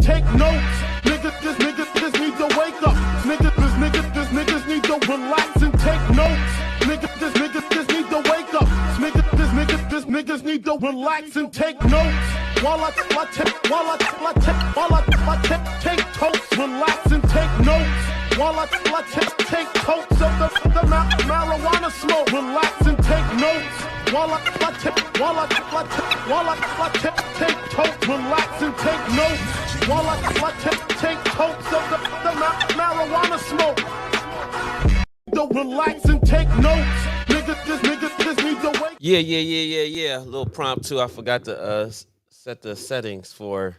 take notes. Niggas need to wake up. Niggas need to relax and take notes. Niggas need to wake up. Niggas need to relax and take notes. While I take totes, relax and take notes. While I take totes of the marijuana smoke, relax and take notes. While I take totes, relax and take notes. While I take totes of the marijuana smoke, don't relax and take notes. Niggas need to wake. Yeah. A little prompt too. I forgot to set the settings for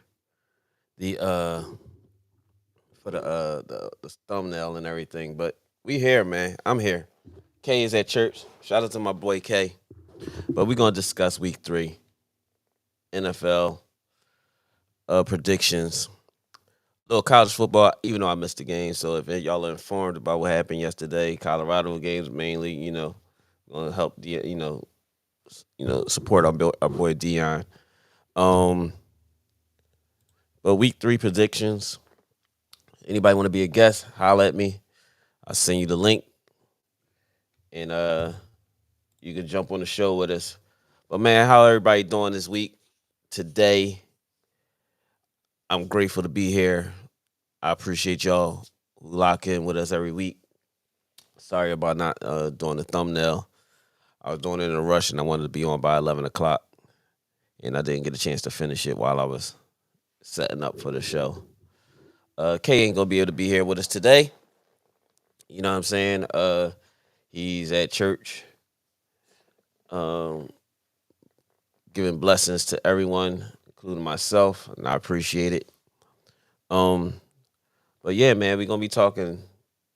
the thumbnail and everything. But we here, man. I'm here. K is at church. Shout out to my boy K. But we're gonna discuss week 3 NFL predictions. Little college football, even though I missed the game. So if y'all are informed about what happened yesterday, Colorado games mainly, gonna help the support our boy Dion. But week 3 predictions. Anybody want to be a guest? Holla at me. I'll send you the link, and you can jump on the show with us. But man, how everybody doing this week? Today, I'm grateful to be here. I appreciate y'all who lock in with us every week. Sorry about not doing the thumbnail. I was doing it in a rush, and I wanted to be on by 11 o'clock, and I didn't get a chance to finish it while I was setting up for the show. Kay ain't gonna be able to be here with us today. You know what I'm saying? He's at church, giving blessings to everyone, including myself, and I appreciate it. But yeah, man, we're gonna be talking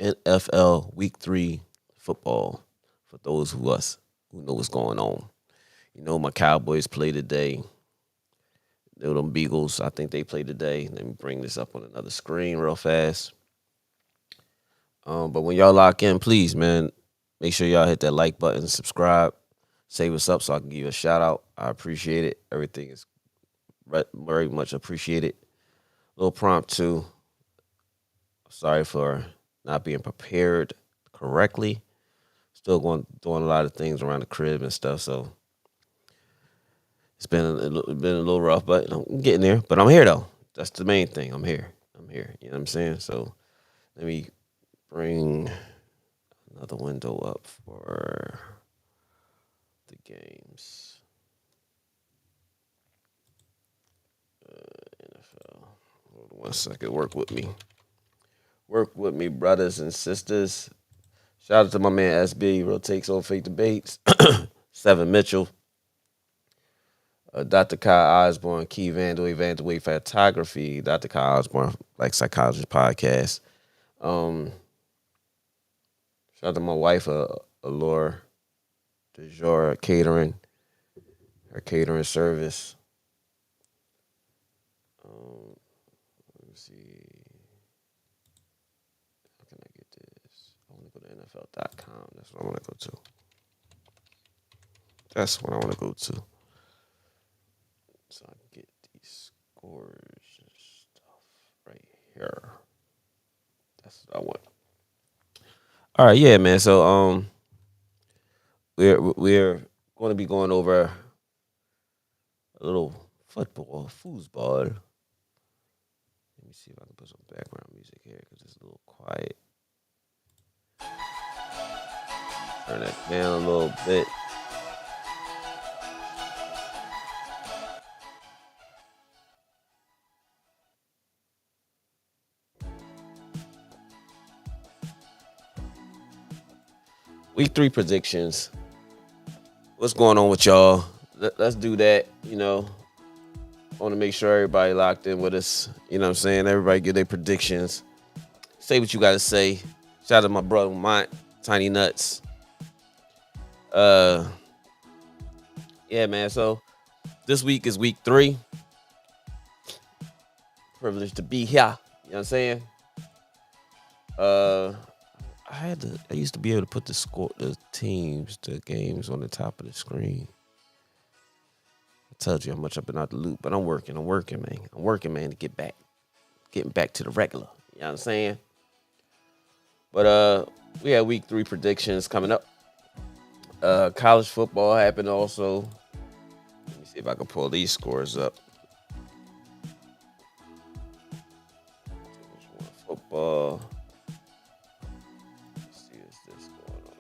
NFL Week 3 football for those who know what's going on. My Cowboys play today. Them Beagles, I think they play today. Let me bring this up on another screen real fast. But when y'all lock in, please, man, make sure y'all hit that like button, subscribe, say what's up so I can give you a shout out. I appreciate it. Everything is very much appreciated. Little prompt too. Sorry for not being prepared correctly. Still doing a lot of things around the crib and stuff, so it's been a little rough, but I'm getting there. But I'm here though. That's the main thing. I'm here. You know what I'm saying? So let me bring another window up for the games. NFL. Hold on 1 second. Work with me, brothers and sisters. Shout out to my man SB, Real Takes on Fake Debates. 7 Mitchell. Dr. Kyle Osborne, Key Vandaway Photography, Dr. Kyle Osborne, like Psychologist Podcast. Shout out to my wife, Allure DeJour Catering, her catering service. Let me see. How can I get this? I want to go to NFL.com. That's what I want to go to. So I can get these scores and stuff right here. That's what I want. All right, yeah, man. So we're going to be going over a little foosball. Let me see if I can put some background music here because it's a little quiet. Turn that down a little bit. Week 3 predictions. What's going on with y'all? Let's do that. I want to make sure everybody locked in with us. You know what I'm saying? Everybody give their predictions. Say what you got to say. Shout out to my brother, Mont, Tiny Nuts. Yeah, man. So this week is week 3. Privileged to be here. You know what I'm saying? I used to be able to put the games on the top of the screen. I told you how much I've been out the loop, but I'm working, man. To get back. getting back to the regular. You know what I'm saying? But we had week 3 predictions coming up. College football happened also. Let me see if I can pull these scores up. Football. Let's see what's this going on.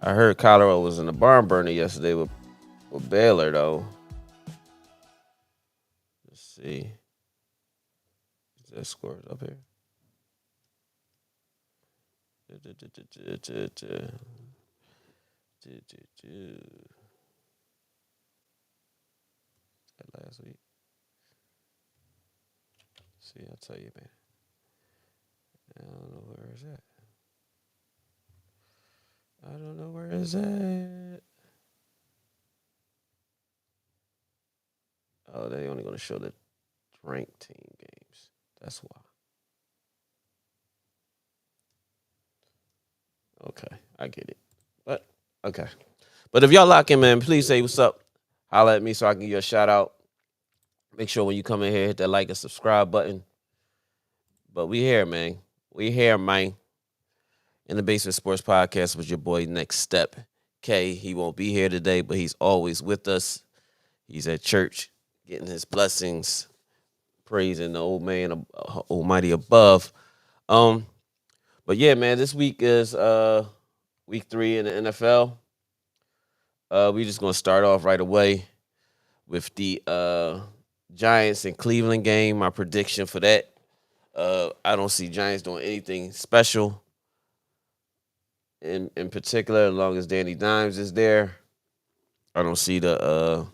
I heard Colorado was in the barn burner yesterday with Baylor, though. Let's see. Is that scores up here? That last week. See, I'll tell you, man. I don't know where it's at. I don't know where it's at. Oh, they only going to show the ranked team games. That's why. Okay, I get it. But, okay. But if y'all lock in, man, please say what's up. Holla at me so I can give you a shout out. Make sure when you come in here, hit that like and subscribe button. But we here, man. We here, man. In the Basement Sports Podcast with your boy Next Step. K, he won't be here today, but he's always with us. He's at church getting his blessings, praising the old man, almighty above. But yeah, man, this week is week 3 in the NFL. We just gonna start off right away with the Giants and Cleveland game. My prediction for that. I don't see Giants doing anything special. In particular, as long as Danny Dimes is there, I don't see the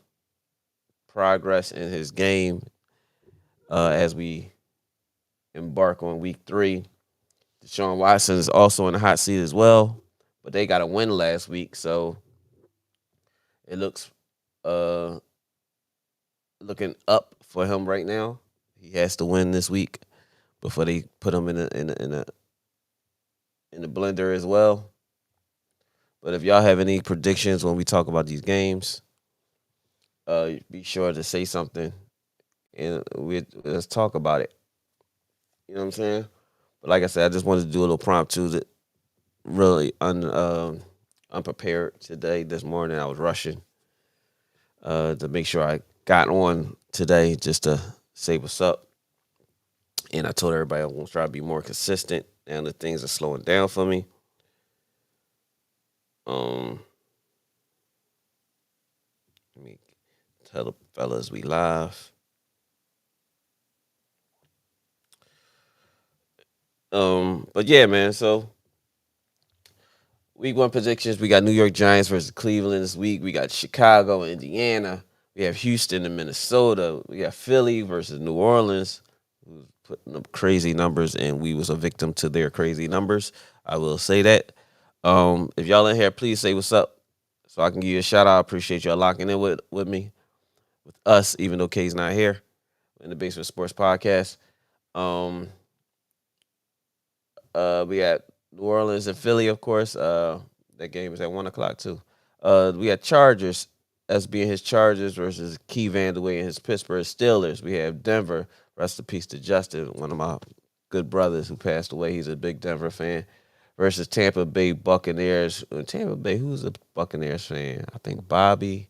progress in his game as we embark on week 3. Deshaun Watson is also in the hot seat as well, but they got a win last week, so it looks looking up for him right now. He has to win this week before they put him in the blender as well. But if y'all have any predictions when we talk about these games, be sure to say something, and let's talk about it. You know what I'm saying? But like I said, I just wanted to do a little impromptu that really unprepared today. This morning I was rushing to make sure I got on today just to say what's up. And I told everybody I'm going to try to be more consistent. Now the things are slowing down for me. Let me tell the fellas we live. But yeah, man, so week 1 predictions, we got New York Giants versus Cleveland this week. We got Chicago and Indiana. We have Houston and Minnesota. We got Philly versus New Orleans, who's putting up crazy numbers, and we was a victim to their crazy numbers. I will say that. If y'all in here, please say what's up so I can give you a shout out. I appreciate y'all locking in with me, with us, even though K's not here in the Basement Sports Podcast. We got New Orleans and Philly, of course. That game is at 1:00 too. We got Chargers, us being his Chargers versus Key Vandeweghe and his Pittsburgh Steelers. We have Denver. Rest in peace to Justin, one of my good brothers who passed away. He's a big Denver fan. Versus Tampa Bay Buccaneers. Tampa Bay, who's a Buccaneers fan? I think Bobby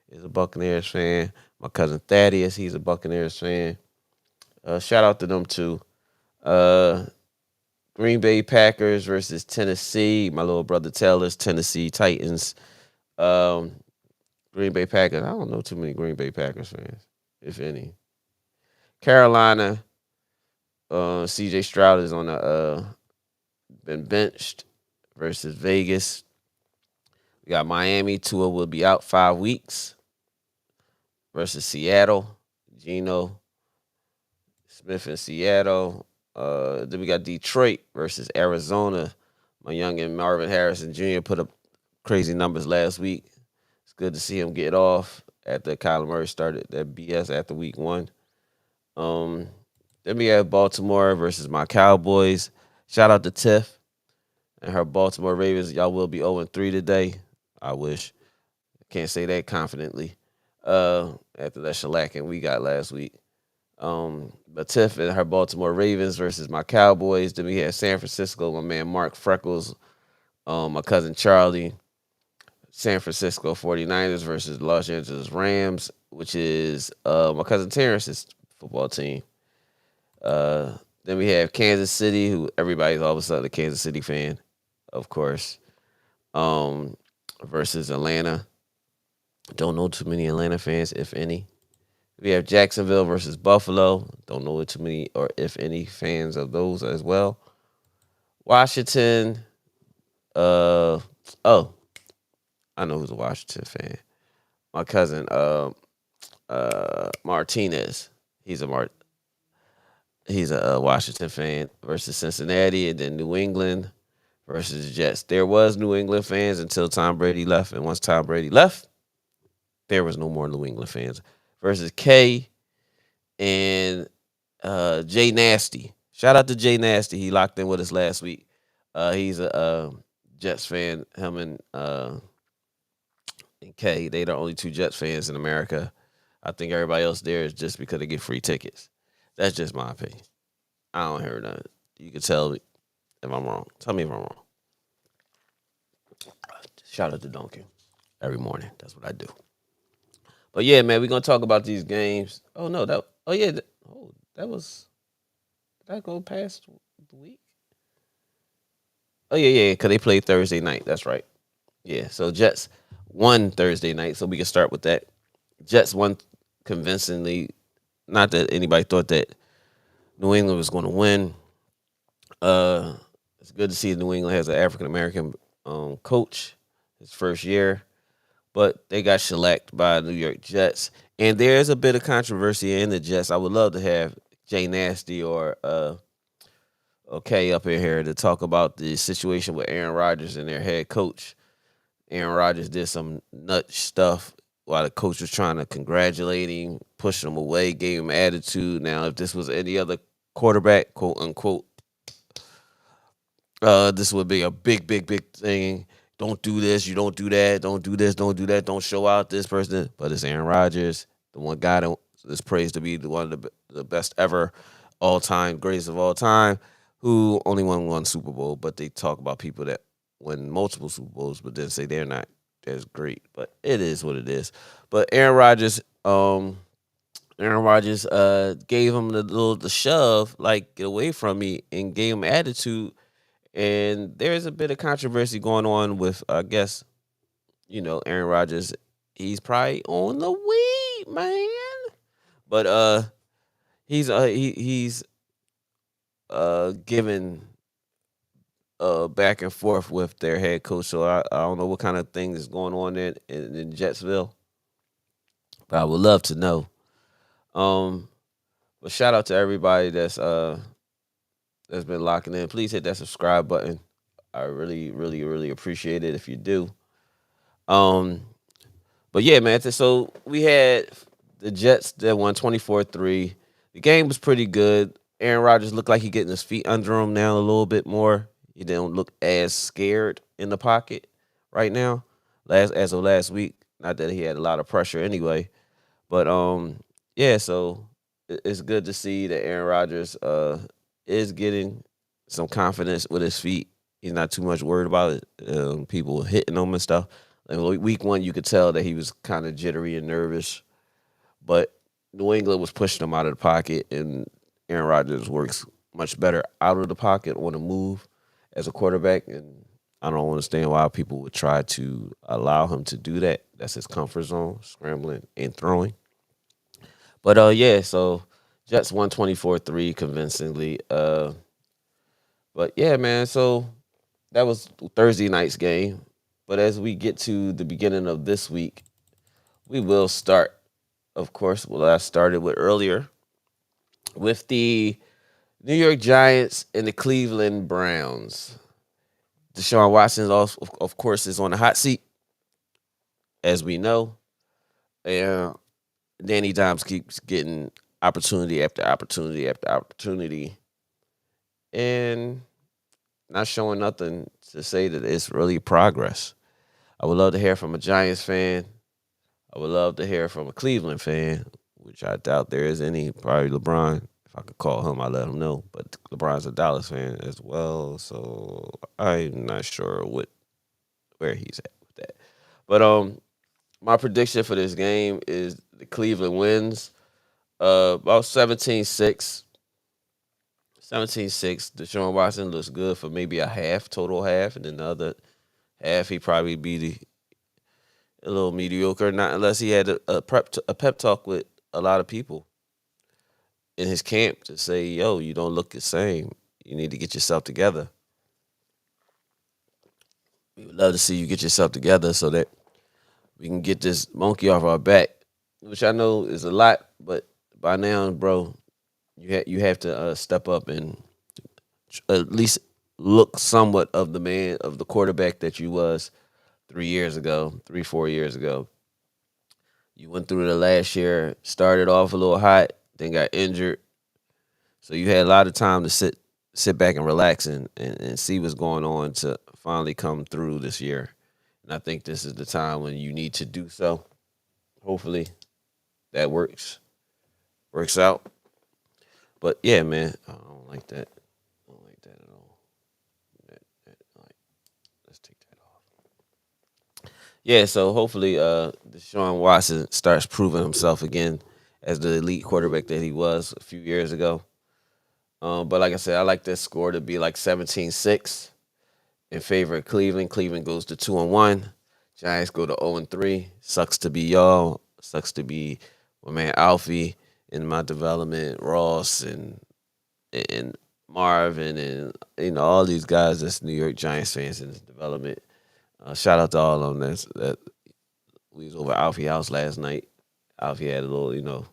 is a Buccaneers fan. My cousin Thaddeus, he's a Buccaneers fan. Shout out to them too. Green Bay Packers versus Tennessee. My little brother Taylor's Tennessee Titans. Green Bay Packers. I don't know too many Green Bay Packers fans, if any. Carolina. CJ Stroud is on the been benched versus Vegas. We got Miami. Tua will be out 5 weeks versus Seattle. Geno Smith in Seattle. Then we got Detroit versus Arizona. My youngin' Marvin Harrison Jr. put up crazy numbers last week. It's good to see him get off after Kyler Murray started that BS after week 1. Then we have Baltimore versus my Cowboys. Shout out to Tiff and her Baltimore Ravens. Y'all will be 0-3 today. I wish. Can't say that confidently after that shellacking we got last week. Tiff and her Baltimore Ravens versus my Cowboys. Then we had San Francisco, my man Mark Freckles, my cousin Charlie. San Francisco 49ers versus Los Angeles Rams, which is my cousin Terrence's football team. Then we have Kansas City, who everybody's all of a sudden a Kansas City fan, of course, versus Atlanta. Don't know too many Atlanta fans, if any. We have Jacksonville versus Buffalo. Don't know too many or if any fans of those as well. Washington. Oh, I know who's a Washington fan. My cousin, Martinez. He's a Washington fan versus Cincinnati, and then New England versus Jets. There was New England fans until Tom Brady left, and once Tom Brady left, there was no more New England fans. Versus K and Jay Nasty. Shout out to Jay Nasty. He locked in with us last week. He's a Jets fan. Him and K. They the only two Jets fans in America. I think everybody else there is just because they get free tickets. That's just my opinion. I don't hear nothing. You can tell me if I'm wrong. Tell me if I'm wrong. Shout out to Donkey every morning. That's what I do. But yeah, man, we're gonna talk about these games. Oh no, that was did that go past the week? Oh yeah, because they played Thursday night. That's right. Yeah, so Jets won Thursday night, so we can start with that. Jets won convincingly. Not that anybody thought that New England was going to win. It's good to see New England has an African American coach his first year, but they got shellacked by New York Jets. And there's a bit of controversy in the Jets. I would love to have Jay Nasty or OK up in here to talk about the situation with Aaron Rodgers and their head coach. Aaron Rodgers did some nut stuff while the coach was trying to congratulate him, push him away, gave him attitude. Now, if this was any other quarterback, quote unquote, this would be a big, big, big thing. Don't do this, you don't do that, don't do this, don't do that, don't show out this person. But it's Aaron Rodgers, the one guy that is praised to be one of the best ever, all time, greatest of all time, who only won one Super Bowl. But they talk about people that win multiple Super Bowls, but then say they're not as great. But it is what it is. But Aaron Rodgers gave him the shove, like get away from me, and gave him attitude. And there's a bit of controversy going on with, I guess, Aaron Rodgers. He's probably on the weed, man. But he's given back and forth with their head coach. So I don't know what kind of things is going on in Jetsville, but I would love to know. But shout out to everybody that's been locking in. Please hit that subscribe button. I really, really, really appreciate it if you do. But yeah, man. So we had the Jets that won 24-3. The game was pretty good. Aaron Rodgers looked like he getting his feet under him now a little bit more. He don't look as scared in the pocket right now. As of last week, not that he had a lot of pressure anyway, but yeah. So it's good to see that Aaron Rodgers is getting some confidence with his feet. He's not too much worried about it. People hitting him and stuff. Like week one, you could tell that he was kind of jittery and nervous, but New England was pushing him out of the pocket, and Aaron Rodgers works much better out of the pocket on the move as a quarterback, and I don't understand why people would try to allow him to do that. That's his comfort zone, scrambling and throwing. But yeah, so Jets won 24-3 convincingly. But yeah, man, so that was Thursday night's game. But as we get to the beginning of this week, we will start, of course, what I started with earlier, with the New York Giants and the Cleveland Browns. Deshaun Watson, of course, is on the hot seat, as we know. And Danny Dimes keeps getting opportunity after opportunity after opportunity and not showing nothing to say that it's really progress. I would love to hear from a Giants fan. I would love to hear from a Cleveland fan, which I doubt there is any, probably LeBron. If I could call him, I'd let him know. But LeBron's a Dallas fan as well, so I'm not sure where he's at with that. But my prediction for this game is the Cleveland wins. About 17-6. 17-6. Deshaun Watson looks good for maybe a half, total half, and then the other half he probably be a little mediocre. Not unless he had a pep talk with a lot of people in his camp to say, "Yo, you don't look the same. You need to get yourself together." We would love to see you get yourself together so that we can get this monkey off our back, which I know is a lot, but by now, bro, you have to step up and at least look somewhat of the man of the quarterback that you was 3 years ago, 4 years ago. You went through the last year, started off a little hot, then got injured, so you had a lot of time to sit back and relax and see what's going on to finally come through this year. And I think this is the time when you need to do so. Hopefully that works out. But yeah, man, I don't like that. I don't like that at all. Let's take that off. Yeah, so hopefully Deshaun Watson starts proving himself again as the elite quarterback that he was a few years ago. But like I said, I like this score to be like 17-6 in favor of Cleveland. Cleveland goes to 2-1. Giants go to 0-3. Sucks to be y'all. Sucks to be my man Alfie in my development, Ross and Marvin and all these guys that's New York Giants fans in his development. Shout out to all of them. That we was over at Alfie house last night. Alfie had a little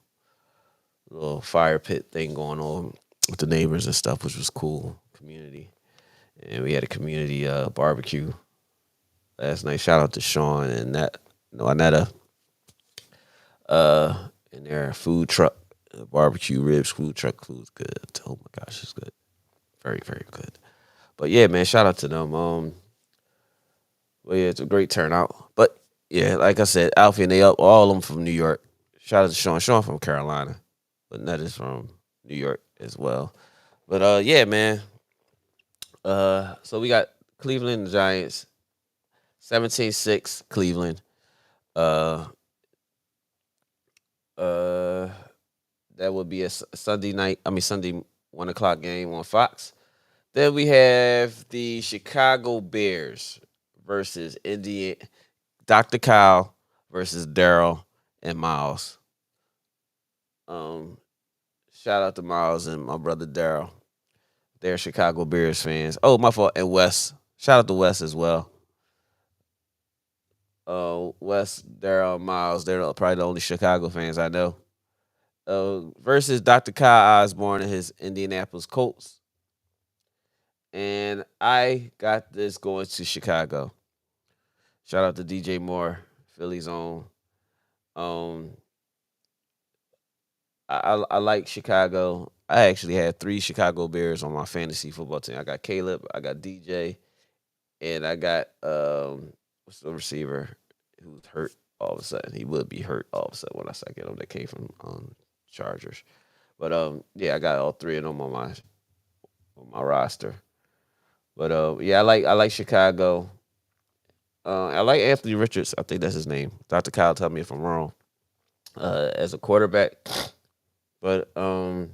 fire pit thing going on with the neighbors and stuff, which was cool. Community, and we had a community barbecue last night. Shout out to Sean and Anetta in their food truck, barbecue ribs food truck. Food's good. Oh my gosh, it's good. Very, very good. But yeah, man, shout out to them. Well, yeah, it's a great turnout. But yeah, like I said, Alfie and they up, all of them from New York. Shout out to Sean. Sean from Carolina, but Ned is from New York as well. But yeah, man. So we got Cleveland and the Giants, 17-6 Cleveland. That would be a Sunday 1:00 game on Fox. Then we have the Chicago Bears versus Indiana. Dr. Kyle versus Daryl and Miles. Shout out to Miles and my brother Daryl. They're Chicago Bears fans. Oh, my fault. And Wes. Shout out to Wes as well. Wes, Daryl, Miles. They're probably the only Chicago fans I know. Versus Dr. Kyle Osborne and his Indianapolis Colts. And I got this going to Chicago. Shout out to DJ Moore, Philly's own. I like Chicago. I actually had 3 Chicago Bears on my fantasy football team. I got Caleb, I got DJ, and I got what's the receiver who's hurt all of a sudden. He would be hurt all of a sudden when I second him. That came from Chargers. But yeah, I got all 3 of them on my roster. But yeah, I like Chicago. I like Anthony Richards. I think that's his name. Dr. Kyle, tell me if I'm wrong. As a quarterback. But I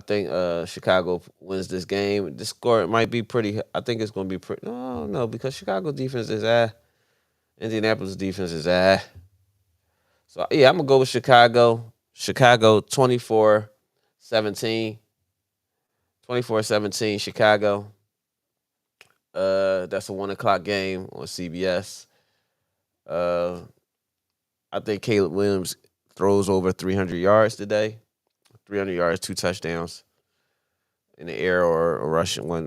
think Chicago wins this game. The score might be pretty. I think it's going to be pretty. No, because Chicago defense is Indianapolis defense is So yeah, I'm gonna go with Chicago. Chicago 24-17. 24-17 Chicago. That's a 1:00 game on CBS. I think Caleb Williams throws over 300 yards today. 300 yards, 2 touchdowns in the air, or rushing, one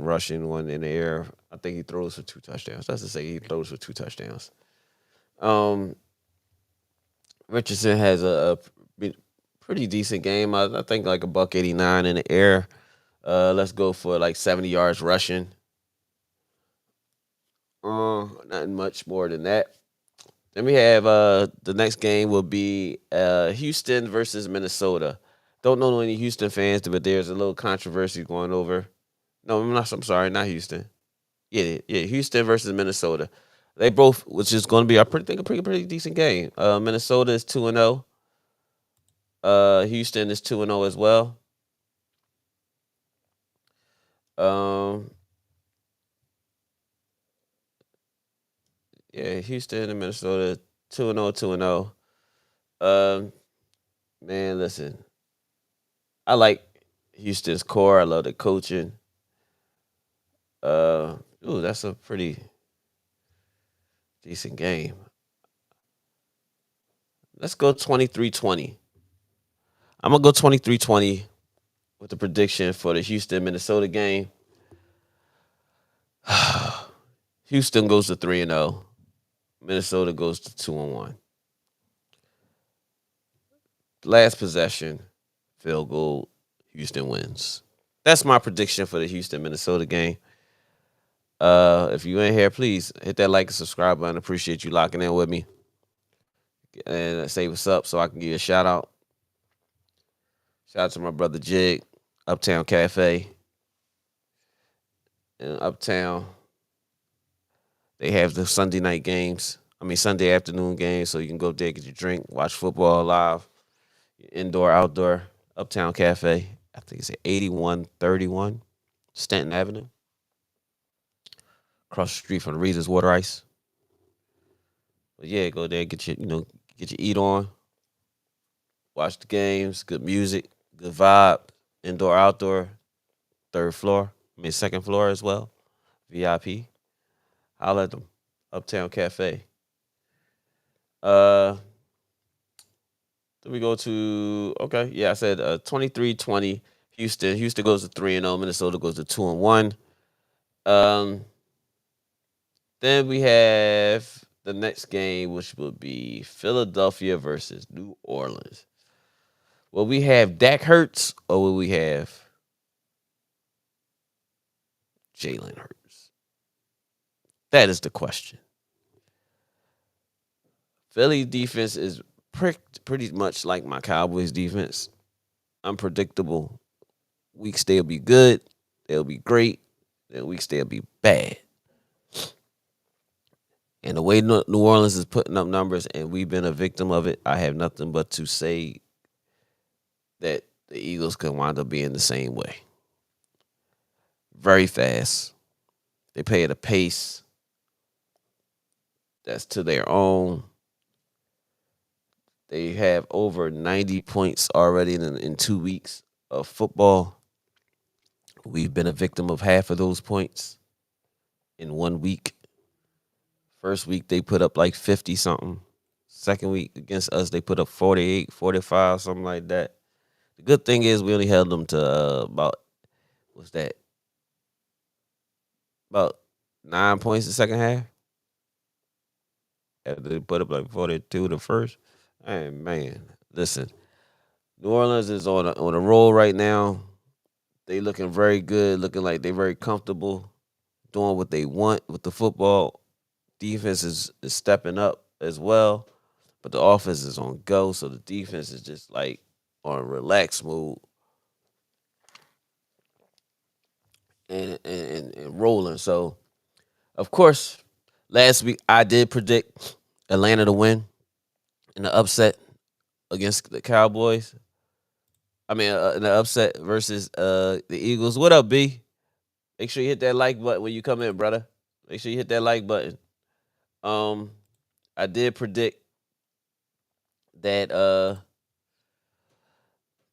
in the air. I think he throws for 2 touchdowns. That's to say he throws for 2 touchdowns. Richardson has a pretty decent game. I think like $189 in the air. Let's go for like 70 yards rushing. Nothing much more than that. Then we have the next game will be Houston versus Minnesota. Don't know any Houston fans, but there's a little controversy going over. No, I'm sorry, not Houston. Yeah, Houston versus Minnesota. They both, which is going to be, I think, a pretty decent game. Minnesota is 2-0. Houston is 2-0 as well. Um, yeah, Houston and Minnesota 2-0, 2-0. Um, man, listen, I like Houston's core. I love the coaching. That's a pretty decent game. Let's go 23-20. I'm gonna go 23-20 with the prediction for the Houston Minnesota game. Houston goes to 3-0. Minnesota goes to 2-1. Last possession, field goal, Houston wins. That's my prediction for the Houston Minnesota game. If you in here, please hit that like and subscribe button. Appreciate you locking in with me. And say what's up so I can give you a shout out. Shout out to my brother Jig, Uptown Cafe. In Uptown, they have the Sunday night games. Sunday afternoon games, so you can go there, get your drink, watch football live, indoor, outdoor. Uptown Cafe. I think it's at 8131 Stanton Avenue, across the street from the Reese's Water Ice. But yeah, go there, get your eat on, watch the games, good music, good vibe, indoor, outdoor, third floor. Second floor as well, VIP. Holla at them, Uptown Cafe. Then we go to I said 23-20 Houston. Houston goes to 3-0. Minnesota goes to 2-1. Then we have the next game, which will be Philadelphia versus New Orleans. Will we have Dak Hurts or will we have Jalen Hurts? That is the question. Philly defense is pretty much like my Cowboys defense. Unpredictable. Weeks they'll be good, they'll be great. Then weeks they'll be bad. And the way New Orleans is putting up numbers, and we've been a victim of it, I have nothing but to say that the Eagles could wind up being the same way. Very fast. They play at a pace that's to their own. They have over 90 points already in 2 weeks of football. We've been a victim of half of those points in 1 week. First week, they put up like 50-something. Second week against us, they put up 48, 45, something like that. The good thing is we only held them to about 9 points the second half. After they put up like 42 the first. Hey, man, listen. New Orleans is on a roll right now. They looking very good, looking like they're very comfortable, doing what they want with the football. Defense is stepping up as well, but the offense is on go, so the defense is just like on relaxed mode and rolling. So, of course, last week I did predict Atlanta to win in the upset against the Cowboys. In the upset versus the Eagles. What up, B? Make sure you hit that like button when you come in, brother. Make sure you hit that like button. I did predict that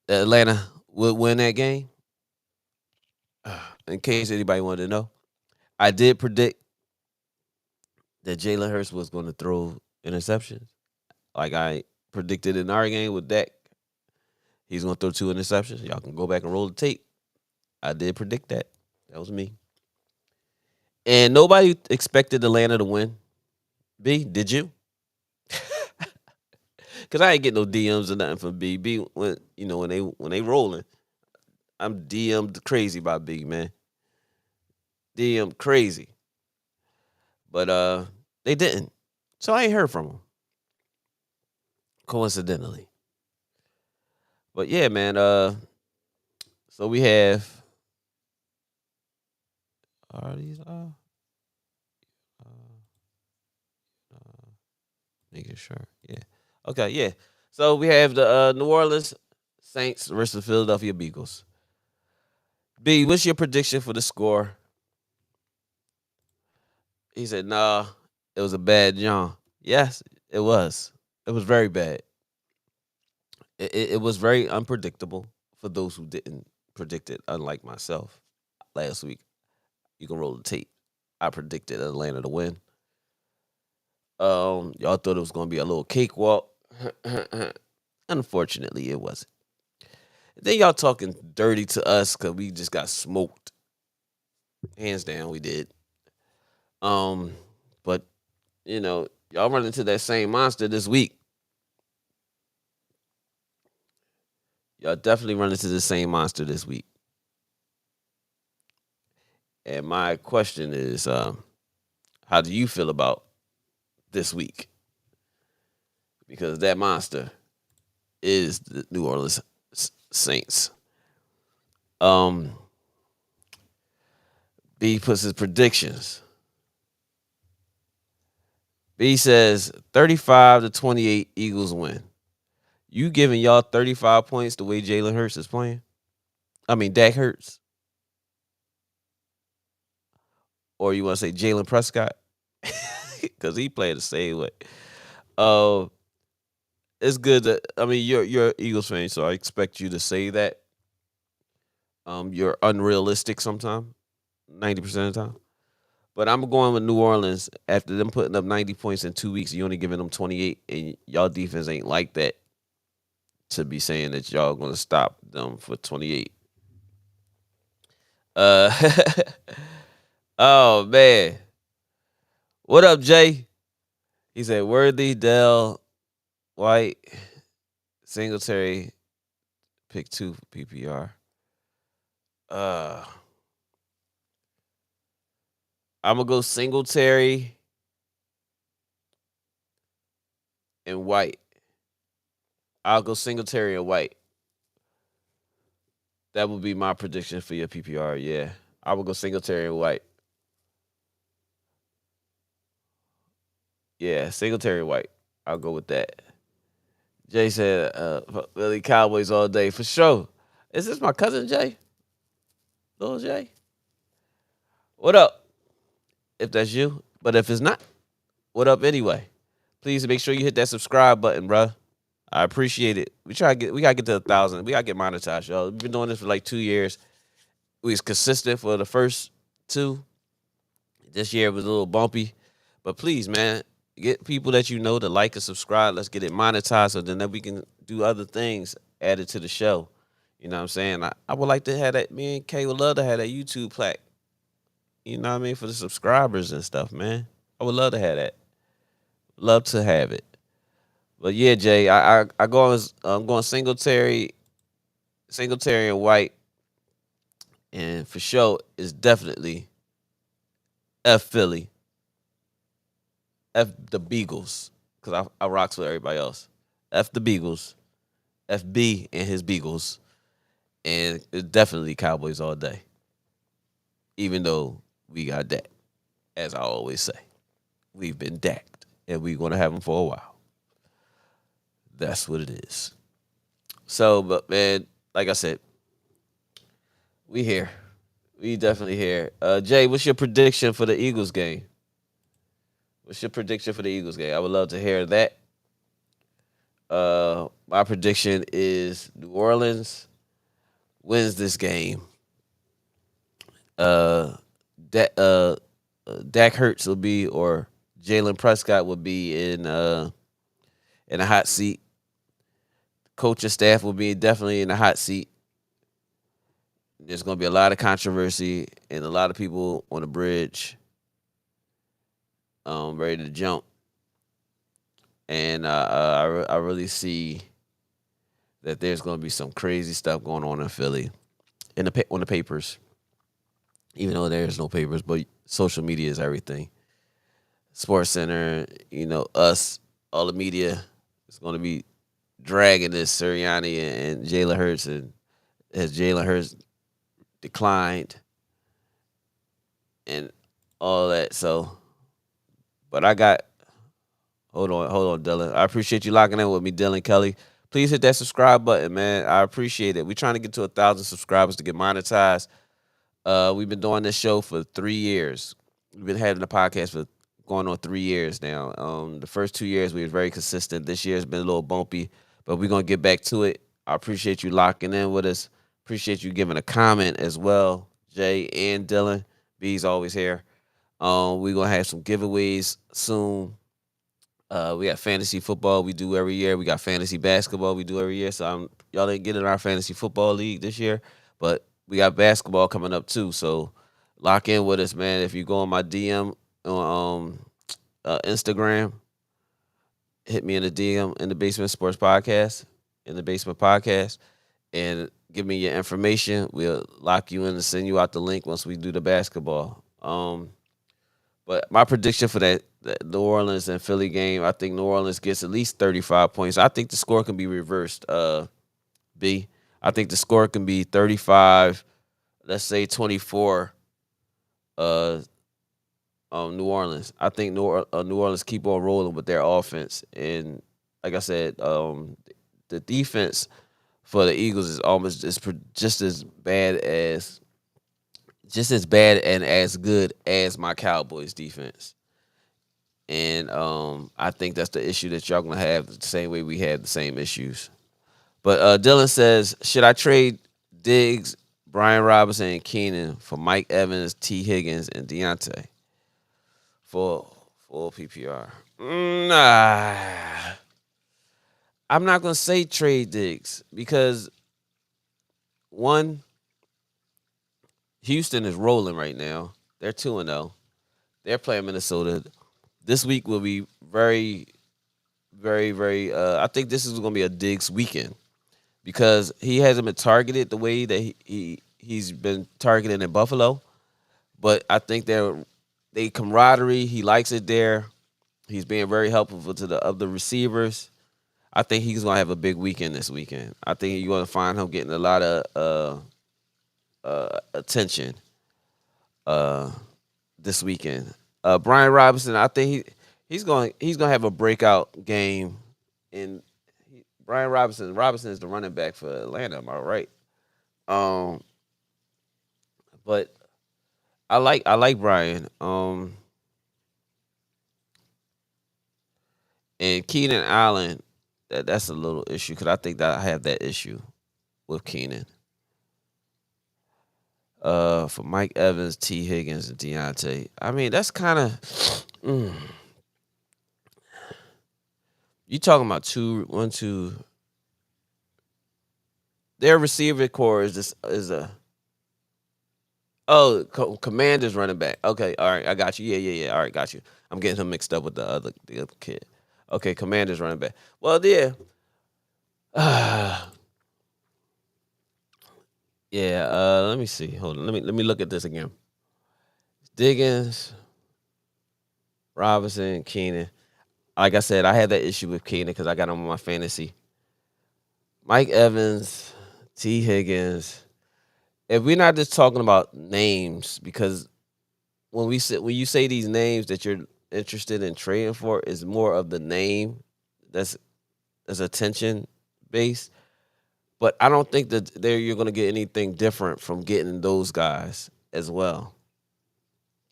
Atlanta would win that game. In case anybody wanted to know, I did predict that Jalen Hurts was going to throw interceptions, like I predicted in our game with Dak. He's going to throw 2 interceptions. Y'all can go back and roll the tape. I did predict that. That was me. And nobody expected Atlanta to win. B, did you? Cause I ain't get no DMs or nothing from B. B when they rolling, I'm DM'd crazy by B, man. DM crazy. But they didn't. So I ain't heard from them. Coincidentally. But yeah, man. So we have. Are these making sure? Yeah. Okay. Yeah. So we have the New Orleans Saints versus Philadelphia Beagles. B, what's your prediction for the score? He said, "Nah, it was a bad John." Yes, it was. It was very bad. It was very unpredictable for those who didn't predict it. Unlike myself last week, you can roll the tape. I predicted Atlanta to win. Y'all thought it was gonna be a little cakewalk. Unfortunately, it wasn't. Then y'all talking dirty to us because we just got smoked. Hands down, we did. Um, but y'all run into that same monster this week. Y'all definitely run into the same monster this week. And my question is, how do you feel about this week? Because that monster is the New Orleans Saints. Um, B puts his predictions. B says 35-28 Eagles win. You giving y'all 35 points the way Jalen Hurts is playing? I mean, Dak Hurts. Or you want to say Jalen Prescott? Because he played the same way. It's good that, I mean, you're an Eagles fan, so I expect you to say that. You're unrealistic sometimes, 90% of the time. But I'm going with New Orleans after them putting up 90 points in 2 weeks. You only giving them 28, and y'all defense ain't like that to be saying that y'all going to stop them for 28. Uh, oh man, what up, Jay? He said Worthy, Dell, White, Singletary, pick 2 for PPR. Uh, I'm gonna go Singletary and White. I'll go Singletary and White. That would be my prediction for your PPR. Yeah, I will go Singletary and White. Yeah, Singletary and White. I'll go with that. Jay said, Philly Cowboys all day for sure. Is this my cousin Jay? Little Jay? What up? If that's you. But if it's not, what up anyway? Please make sure you hit that subscribe button, bro. I appreciate it. We gotta get to 1,000. We gotta get monetized, y'all. We've been doing this for like 2 years. We was consistent for the first 2. This year was a little bumpy. But please, man, get people that you know to like and subscribe. Let's get it monetized so then we can do other things added to the show. You know what I'm saying? I would like to have that. Me and Kay would love to have that YouTube plaque. You know what I mean? For the subscribers and stuff, man. I would love to have that. Love to have it. But yeah, Jay, I'm going Singletary and White. And for sure, it's definitely F Philly. F the Beagles. Because I rocks with everybody else. F the Beagles. FB and his Beagles. And it's definitely Cowboys all day. Even though we got Dak. As I always say. We've been Daked. And we're going to have them for a while. That's what it is. So, but man, like I said, we here. We definitely here. Jay, what's your prediction for the Eagles game? What's your prediction for the Eagles game? I would love to hear that. My prediction is New Orleans wins this game. Dak Hurts will be, or Jalen Prescott will be in a hot seat. Coaching staff will be definitely in the hot seat. There's going to be a lot of controversy and a lot of people on the bridge ready to jump. And I really see that there's going to be some crazy stuff going on in Philly on the papers, even though there's no papers, but social media is everything. Sports Center, us, all the media is going to be dragging this Sirianni and Jalen Hurts, and has Jalen Hurts declined and all that. So, but I got hold on, Dylan. I appreciate you locking in with me, Dylan Kelly. Please hit that subscribe button, man. I appreciate it. We're trying to get to 1,000 subscribers to get monetized. We've been doing this show for 3 years. We've been having the podcast for going on 3 years now. The first 2 years we were very consistent. This year's been a little bumpy, but we're gonna get back to it. I appreciate you locking in with us. Appreciate you giving a comment as well, Jay and Dylan. B's always here. We're gonna have some giveaways soon. We got fantasy football we do every year. We got fantasy basketball we do every year. So y'all didn't get in our fantasy football league this year, but we got basketball coming up too. So lock in with us, man. If you go on my DM on Instagram, hit me in the DM in the Basement Sports Podcast, in the Basement Podcast, and give me your information. We'll lock you in and send you out the link once we do the basketball. But my prediction for that New Orleans and Philly game, I think New Orleans gets at least 35 points. I think the score can be reversed, B. I think the score can be 35, let's say 24, New Orleans. I think New Orleans keep on rolling with their offense. And like I said, the defense for the Eagles is almost just as bad and as good as my Cowboys defense. And I think that's the issue that y'all gonna have the same way we had the same issues. But Dylan says, should I trade Diggs, Brian Robinson, and Keenan for Mike Evans, T. Higgins, and Deontay for full PPR? Nah. I'm not gonna say trade Diggs because one, Houston is rolling right now. They're 2-0. They're playing Minnesota. This week will be very, very, very. I think this is going to be a Diggs weekend because he hasn't been targeted the way that he's been targeted in Buffalo. But I think they camaraderie. He likes it there. He's being very helpful to the other receivers. I think he's going to have a big weekend this weekend. I think you're going to find him getting a lot of attention this weekend. Brian Robinson, I think he's going to have a breakout game. And Brian Robinson is the running back for Atlanta. Am I right? But I like Brian. And Keenan Allen, that's a little issue because I think that I have that issue with Keenan. For Mike Evans, T. Higgins, and Deontay. I mean, that's kind of. You talking about two. Their receiver core is a. Oh, Commander's running back. Okay, all right, I got you. Yeah. All right, got you. I'm getting him mixed up with the other kid. Okay, Commander's running back. Well, yeah. Yeah, let me see. Hold on. Let me look at this again. Diggins, Robinson, Keenan. Like I said, I had that issue with Keenan because I got him on my fantasy. Mike Evans, T. Higgins. If we're not just talking about names, because when you say these names that you're interested in trading for, is more of the name that's attention based. But I don't think that you're going to get anything different from getting those guys as well.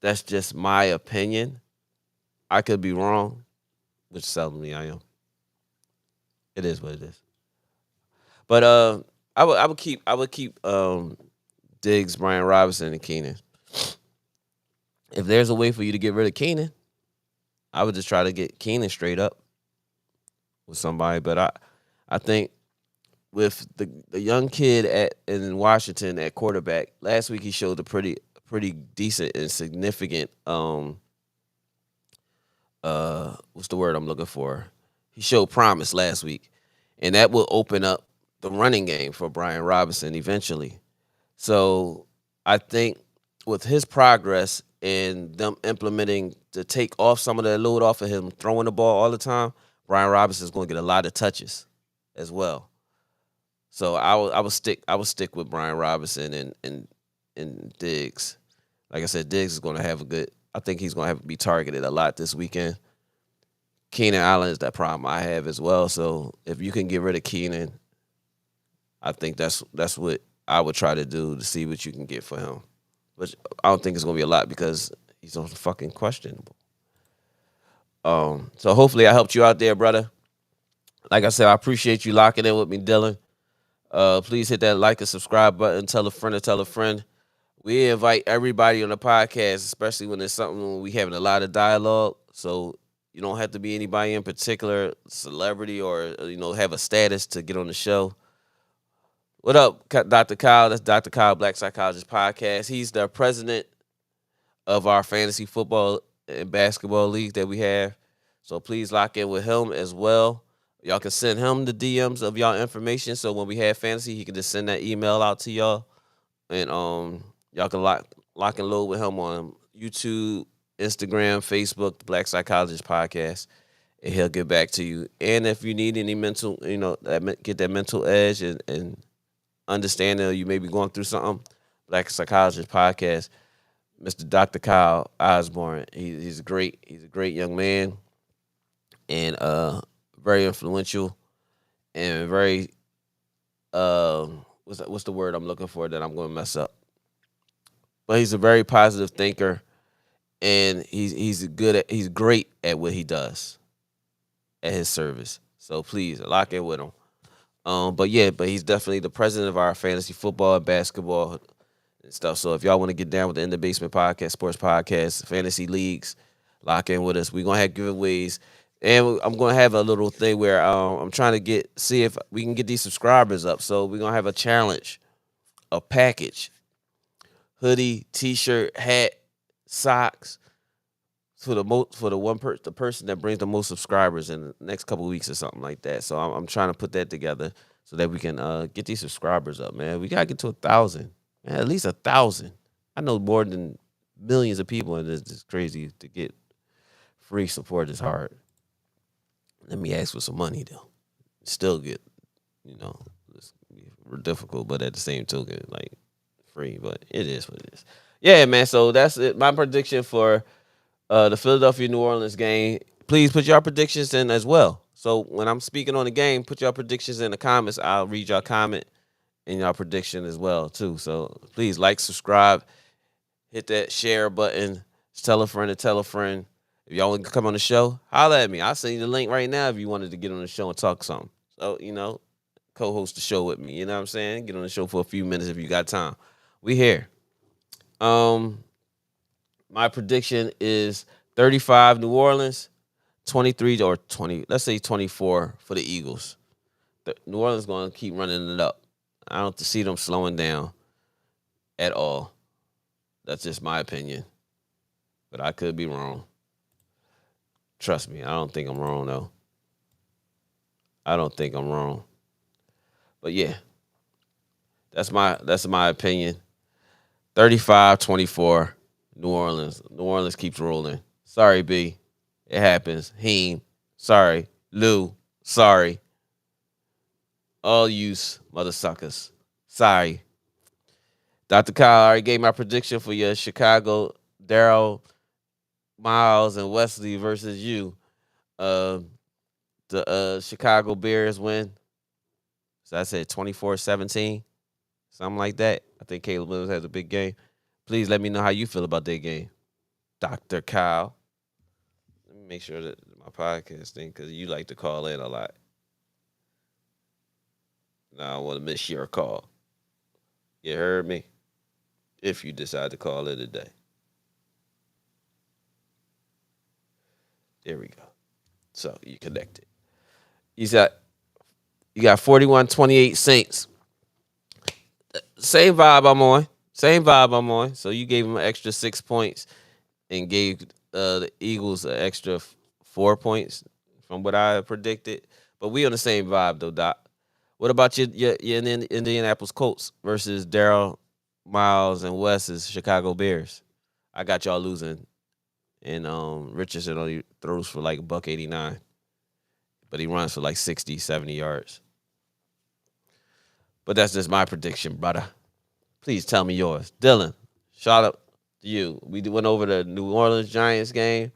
That's just my opinion. I could be wrong, which seldomly I am. It is what it is. But I would keep Diggs, Brian Robinson, and Keenan. If there's a way for you to get rid of Keenan, I would just try to get Keenan straight up with somebody. But I think with the young kid in Washington at quarterback, last week he showed a pretty decent and significant what's the word I'm looking for? He showed promise last week. And that will open up the running game for Brian Robinson eventually. So I think with his progress and them implementing to take off some of that load off of him throwing the ball all the time, Brian Robinson is going to get a lot of touches. as well. So I would stick with Brian Robinson and Diggs. Like I said, Diggs is going to have a good. I think he's going to have to be targeted a lot this weekend. Keenan Allen is that problem I have as well. So if you can get rid of Keenan, I think that's what I would try to do to see what you can get for him. But I don't think it's going to be a lot because he's on fucking questionable. So hopefully I helped you out there, brother. Like I said, I appreciate you locking in with me, Dylan. Please hit that like and subscribe button. Tell a friend to tell a friend. We invite everybody on the podcast, especially when it's something when we having a lot of dialogue. So you don't have to be anybody in particular, celebrity, or have a status to get on the show. What up, Dr. Kyle? That's Dr. Kyle, Black Psychologist Podcast. He's the president of our fantasy football and basketball league that we have. So please lock in with him as well. Y'all can send him the DMs of y'all information. So when we have fantasy, he can just send that email out to y'all. And y'all can lock and load with him on YouTube, Instagram, Facebook, the Black Psychologist Podcast. And he'll get back to you. And if you need any mental, get that mental edge and understanding, or you may be going through something, Black Psychologist Podcast, Mr. Dr. Kyle Osborne. He's a great young man, and very influential, and very what's the word I'm looking for that I'm going to mess up? But he's a very positive thinker, and he's great at what he does at his service. So please lock in with him. But he's definitely the president of our fantasy football and basketball and stuff. So if y'all want to get down with the In the Basement podcast, sports podcast, fantasy leagues, lock in with us. We're gonna have giveaways, and I'm gonna have a little thing where I'm trying to see if we can get these subscribers up. So we're gonna have a challenge, a package, hoodie, t-shirt, hat, socks for the person that brings the most subscribers in the next couple of weeks or something like that. So I'm trying to put that together so that we can get these subscribers up, man. We gotta get to 1,000, man, at least 1,000. I know more than millions of people, and it's just crazy to get free support is hard. Let me ask for some money though. Still get, it's difficult, but at the same token, like free. But it is what it is. Yeah, man. So that's it. My prediction for the Philadelphia New Orleans game. Please put your predictions in as well. So when I'm speaking on the game, put your predictions in the comments. I'll read your comment and your prediction as well too. So please like, subscribe, hit that share button. Tell a friend to tell a friend. If y'all want to come on the show, holla at me. I'll send you the link right now if you wanted to get on the show and talk something. So, co-host the show with me. You know what I'm saying? Get on the show for a few minutes if you got time. We here. My prediction is 35 New Orleans, 23 or 20. Let's say 24 for the Eagles. New Orleans going to keep running it up. I don't see them slowing down at all. That's just my opinion. But I could be wrong. Trust me, I don't think I'm wrong, though. I don't think I'm wrong. But, yeah, that's my opinion. 35-24, New Orleans. New Orleans keeps rolling. Sorry, B. It happens. Heem, sorry. Lou, sorry. All yous, mother suckers. Sorry. Dr. Kyle already gave my prediction for your Chicago, Daryl, Miles, and Wesley versus you. The Chicago Bears win. So I said 24-17, something like that. I think Caleb Williams has a big game. Please let me know how you feel about that game, Dr. Kyle. Let me make sure that my podcast thing, because you like to call in a lot. Now I want to miss your call. You heard me? If you decide to call in today. There we go. So you connected. You got 41-28 Saints. Same vibe I'm on. So you gave them an extra 6 points and gave the Eagles an extra 4 points from what I predicted. But we on the same vibe though, Doc. What about your Indianapolis Colts versus Daryl, Miles, and Wes's Chicago Bears? I got y'all losing. And Richardson only throws for like $189. But he runs for like 60, 70 yards. But that's just my prediction, brother. Please tell me yours. Dylan, shout out to you. We went over the New Orleans Giants game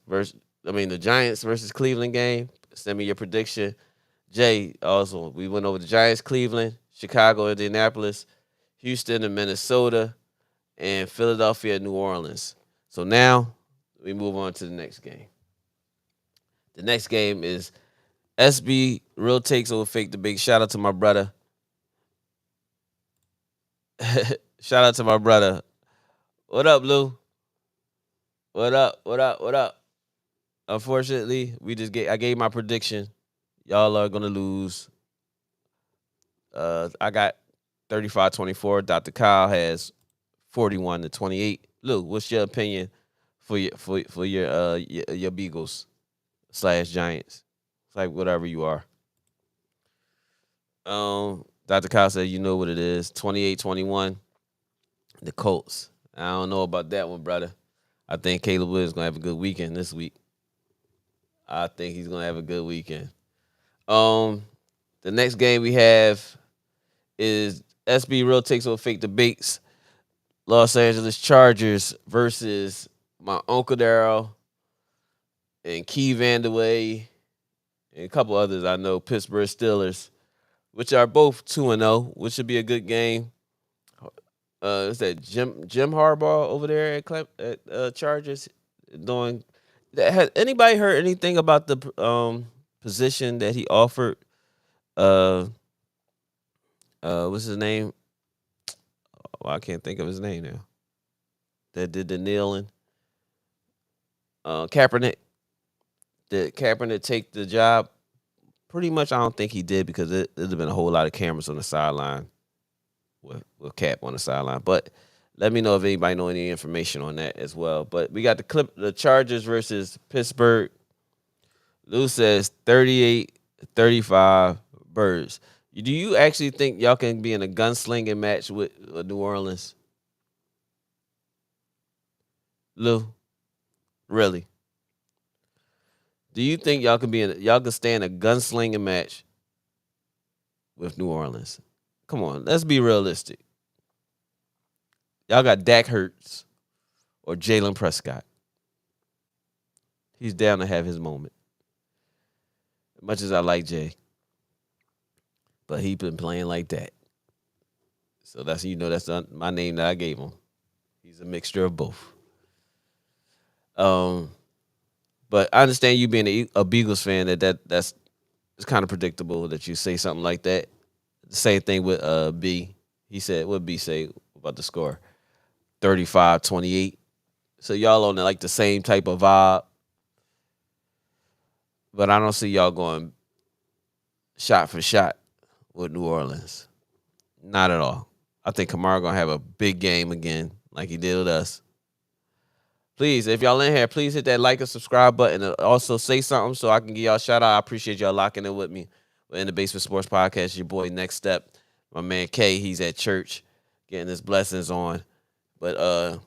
the Giants versus Cleveland game. Send me your prediction. Jay, also, we went over the Giants, Cleveland, Chicago, Indianapolis, Houston, and Minnesota, and Philadelphia, New Orleans. So now we move on to the next game. The next game is SB Real Takes Over Fake Debate. Shout out to my brother. Shout out to my brother. What up, Lou? What up? What up? What up? Unfortunately, I gave my prediction. Y'all are gonna lose. I got 35-24. Dr. Kyle has 41-28. Lou, what's your opinion for your Beagles / Giants? It's like whatever you are. Dr. Kyle said you know what it is. 28-21. The Colts. I don't know about that one, brother. I think Caleb Williams gonna have a good weekend this week. I think he's gonna have a good weekend. The next game we have is SB Real Takes Over Fake Debates. Los Angeles Chargers versus my Uncle Darryl and Key Vandaway and a couple others I know, Pittsburgh Steelers, which are both 2-0, which should be a good game. Is that Jim Harbaugh over there at Chargers doing? Has anybody heard anything about the position that he offered? What's his name? Well, I can't think of his name now. That did the kneeling. Kaepernick. Did Kaepernick take the job? Pretty much, I don't think he did because there'd have been a whole lot of cameras on the sideline with Cap on the sideline. But let me know if anybody know any information on that as well. But we got the Chargers versus Pittsburgh. Lou says 38-35 Birds. Do you actually think y'all can be in a gunslinging match with New Orleans? Lou, really? Do you think y'all can stay in a gunslinging match with New Orleans? Come on, let's be realistic. Y'all got Dak Hurts or Jalen Prescott. He's down to have his moment. As much as I like Jay, but he been playing like that. So that's my name that I gave him. He's a mixture of both. But I understand you being a Beagles fan that's it's kind of predictable that you say something like that. The same thing with B. He said, what B say about the score? 35-28. So y'all on like the same type of vibe. But I don't see y'all going shot for shot with New Orleans. Not at all. I think Kamara going to have a big game again like he did with us. Please, if y'all in here, please hit that like and subscribe button. And also say something so I can give y'all a shout out. I appreciate y'all locking in with me. We're in the Basement Sports Podcast. Your boy Next Step. My man K, he's at church getting his blessings on. But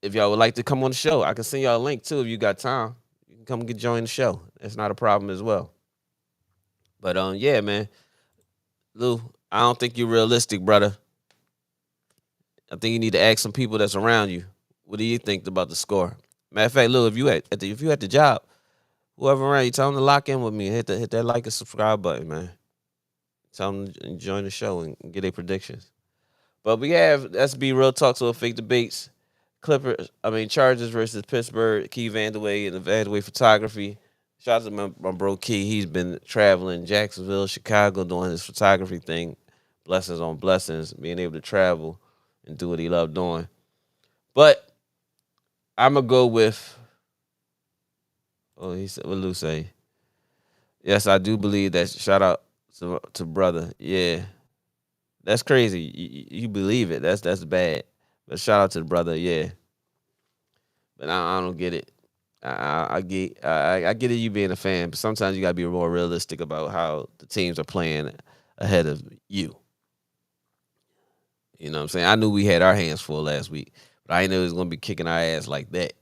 if y'all would like to come on the show, I can send y'all a link too if you got time. You can come join the show. That's not a problem as well. But yeah, man. Lou, I don't think you're realistic, brother. I think you need to ask some people that's around you. What do you think about the score? Matter of fact, Lou, if you at the job, whoever around you, tell them to lock in with me. Hit that like and subscribe button, man. Tell them to join the show and get their predictions. But we have SB Real Talks or Fake Debates. Chargers versus Pittsburgh. Key Vandaway and the Vandaway Photography. Shout out to my bro Key. He's been traveling Jacksonville, Chicago, doing his photography thing. Blessings on blessings, being able to travel and do what he loved doing. But I'm going to go with, he said, what Lou say? Yes, I do believe that. Shout out to brother. Yeah. That's crazy. You believe it. That's bad. But shout out to the brother. Yeah. But I don't get it. I get it, you being a fan, but sometimes you got to be more realistic about how the teams are playing ahead of you. You know what I'm saying? I knew we had our hands full last week, but I didn't know it was going to be kicking our ass like that.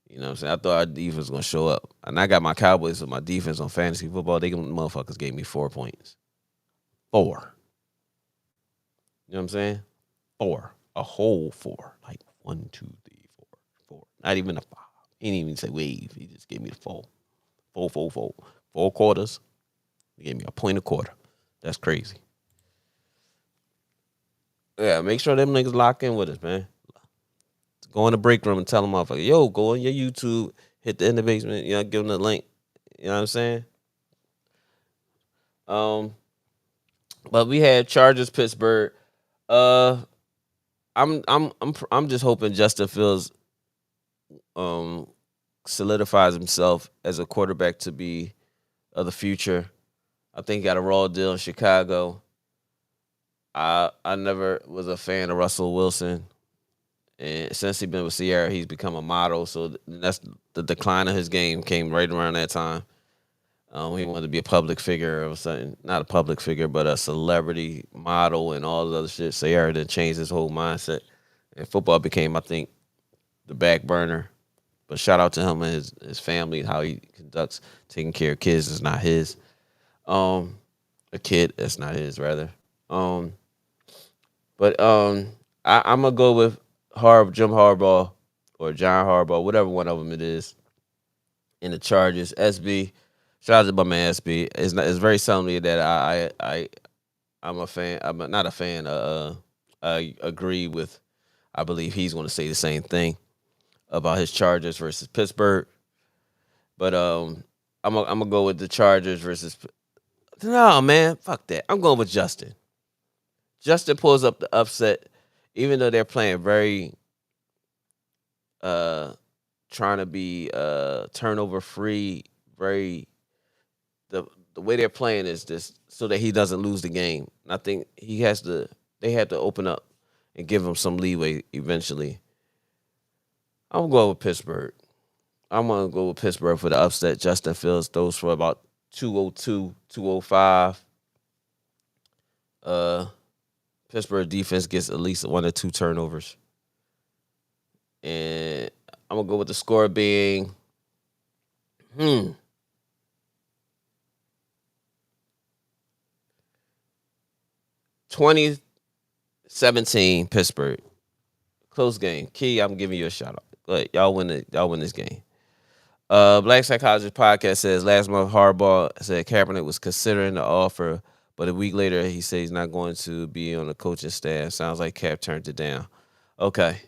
You know what I'm saying? I thought our defense was going to show up. And I got my Cowboys with my defense on fantasy football. They motherfuckers gave me 4 points. 4. You know what I'm saying? 4. A whole 4. Like 1, 2, 3, 4, 4. Not even a 5. He didn't even say wave. He just gave me the 4. 4, 4, 4. 4 quarters. He gave me a point a quarter. That's crazy. Yeah, make sure them niggas lock in with us, man. Go in the break room and tell them off. Like, yo, go on your YouTube, hit the in the basement, give them the link. You know what I'm saying? Um, but we had Chargers Pittsburgh. Uh, I'm just hoping Justin Fields um solidifies himself as a quarterback to be of the future. I think he got a raw deal in Chicago. I never was a fan of Russell Wilson, and since he's been with Sierra, he's become a model. So that's the decline of his game came right around that time. He wanted to be a public figure or something, not a public figure, but a celebrity model and all the other shit. Sierra then changed his whole mindset, and football became, I think, the back burner. But shout out to him and his family, how he conducts taking care of kids is not his. A kid that's not his rather. But I'm gonna go with Jim Harbaugh or John Harbaugh, whatever one of them it is, in the Chargers. SB, shout out to my man SB. It's very seldomly that I'm a fan. I'm not a fan. I agree with. I believe he's going to say the same thing about his Chargers versus Pittsburgh. But I'm gonna go with the Chargers versus. No, man, fuck that. I'm going with Justin. Justin pulls up the upset, even though they're playing very trying to be turnover free. Very the way they're playing is this so that he doesn't lose the game. I think they have to open up and give him some leeway eventually. I'm going with Pittsburgh. I'm gonna go with Pittsburgh for the upset. Justin Fields throws for about 202, 205. Pittsburgh defense gets at least 1 or 2 turnovers. And I'm gonna go with the score being 2017 Pittsburgh. Close game. Key, I'm giving you a shout out. Go ahead. Y'all win this game. Black Psychologist Podcast says last month Harbaugh said Kaepernick was considering the offer, but a week later he said he's not going to be on the coaching staff. Sounds like Cap turned it down. Okay.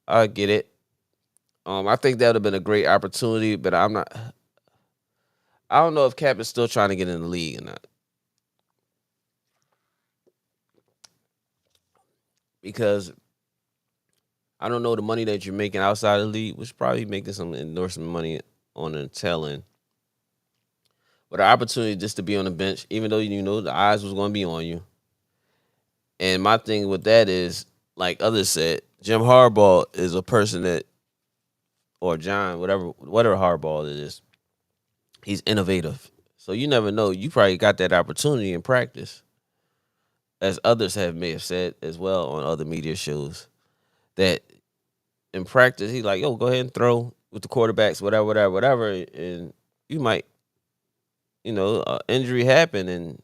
I get it. I think that would have been a great opportunity, but I don't know if Cap is still trying to get in the league or not. Because I don't know the money that you're making outside of the league, which probably making some endorsement money on the tail end. But the opportunity just to be on the bench, even though you know the eyes was going to be on you. And my thing with that is, like others said, Jim Harbaugh is a person that, or John, whatever Harbaugh it is, he's innovative. So you never know. You probably got that opportunity in practice, as others may have said as well on other media shows, that in practice he's like, yo, go ahead and throw with the quarterbacks, whatever, and you might, injury happen and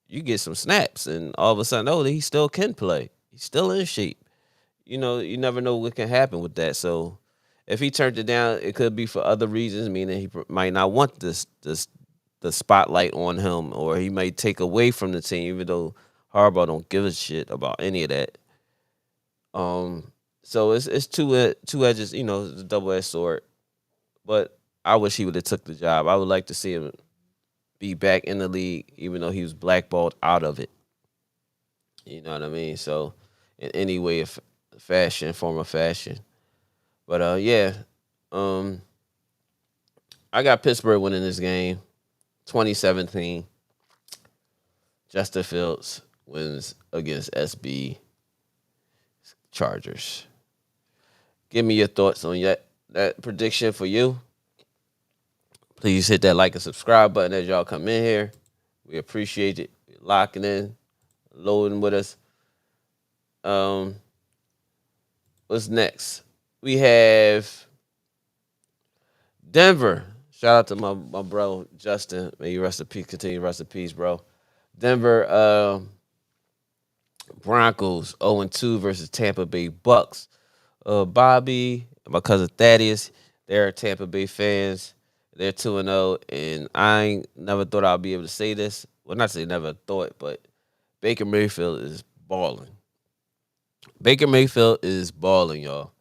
you get some snaps, and all of a sudden, oh, he still can play. He's still in shape. You never know what can happen with that. So if he turned it down, it could be for other reasons, meaning he might not want the spotlight on him, or he might take away from the team, even though Harbaugh don't give a shit about any of that. So it's two edges, it's a double-edged sword. But I wish he would have took the job. I would like to see him be back in the league, even though he was blackballed out of it. You know what I mean? So in any way of form of fashion. But yeah, I got Pittsburgh winning this game, 2017. Justin Fields wins against SB Chargers. Give me your thoughts on that prediction for you. Please hit that like and subscribe button as y'all come in here. We appreciate it. Locking in, loading with us. What's next? We have Denver. Shout out to my bro Justin. May you rest in peace. Continue to rest in peace, bro. Denver Broncos 0-2 versus Tampa Bay Bucks. Bobby, my cousin Thaddeus, they're Tampa Bay fans. They're 2-0, and I ain't never thought I'd be able to say this. Well, not say never thought, but Baker Mayfield is balling. Baker Mayfield is balling, y'all.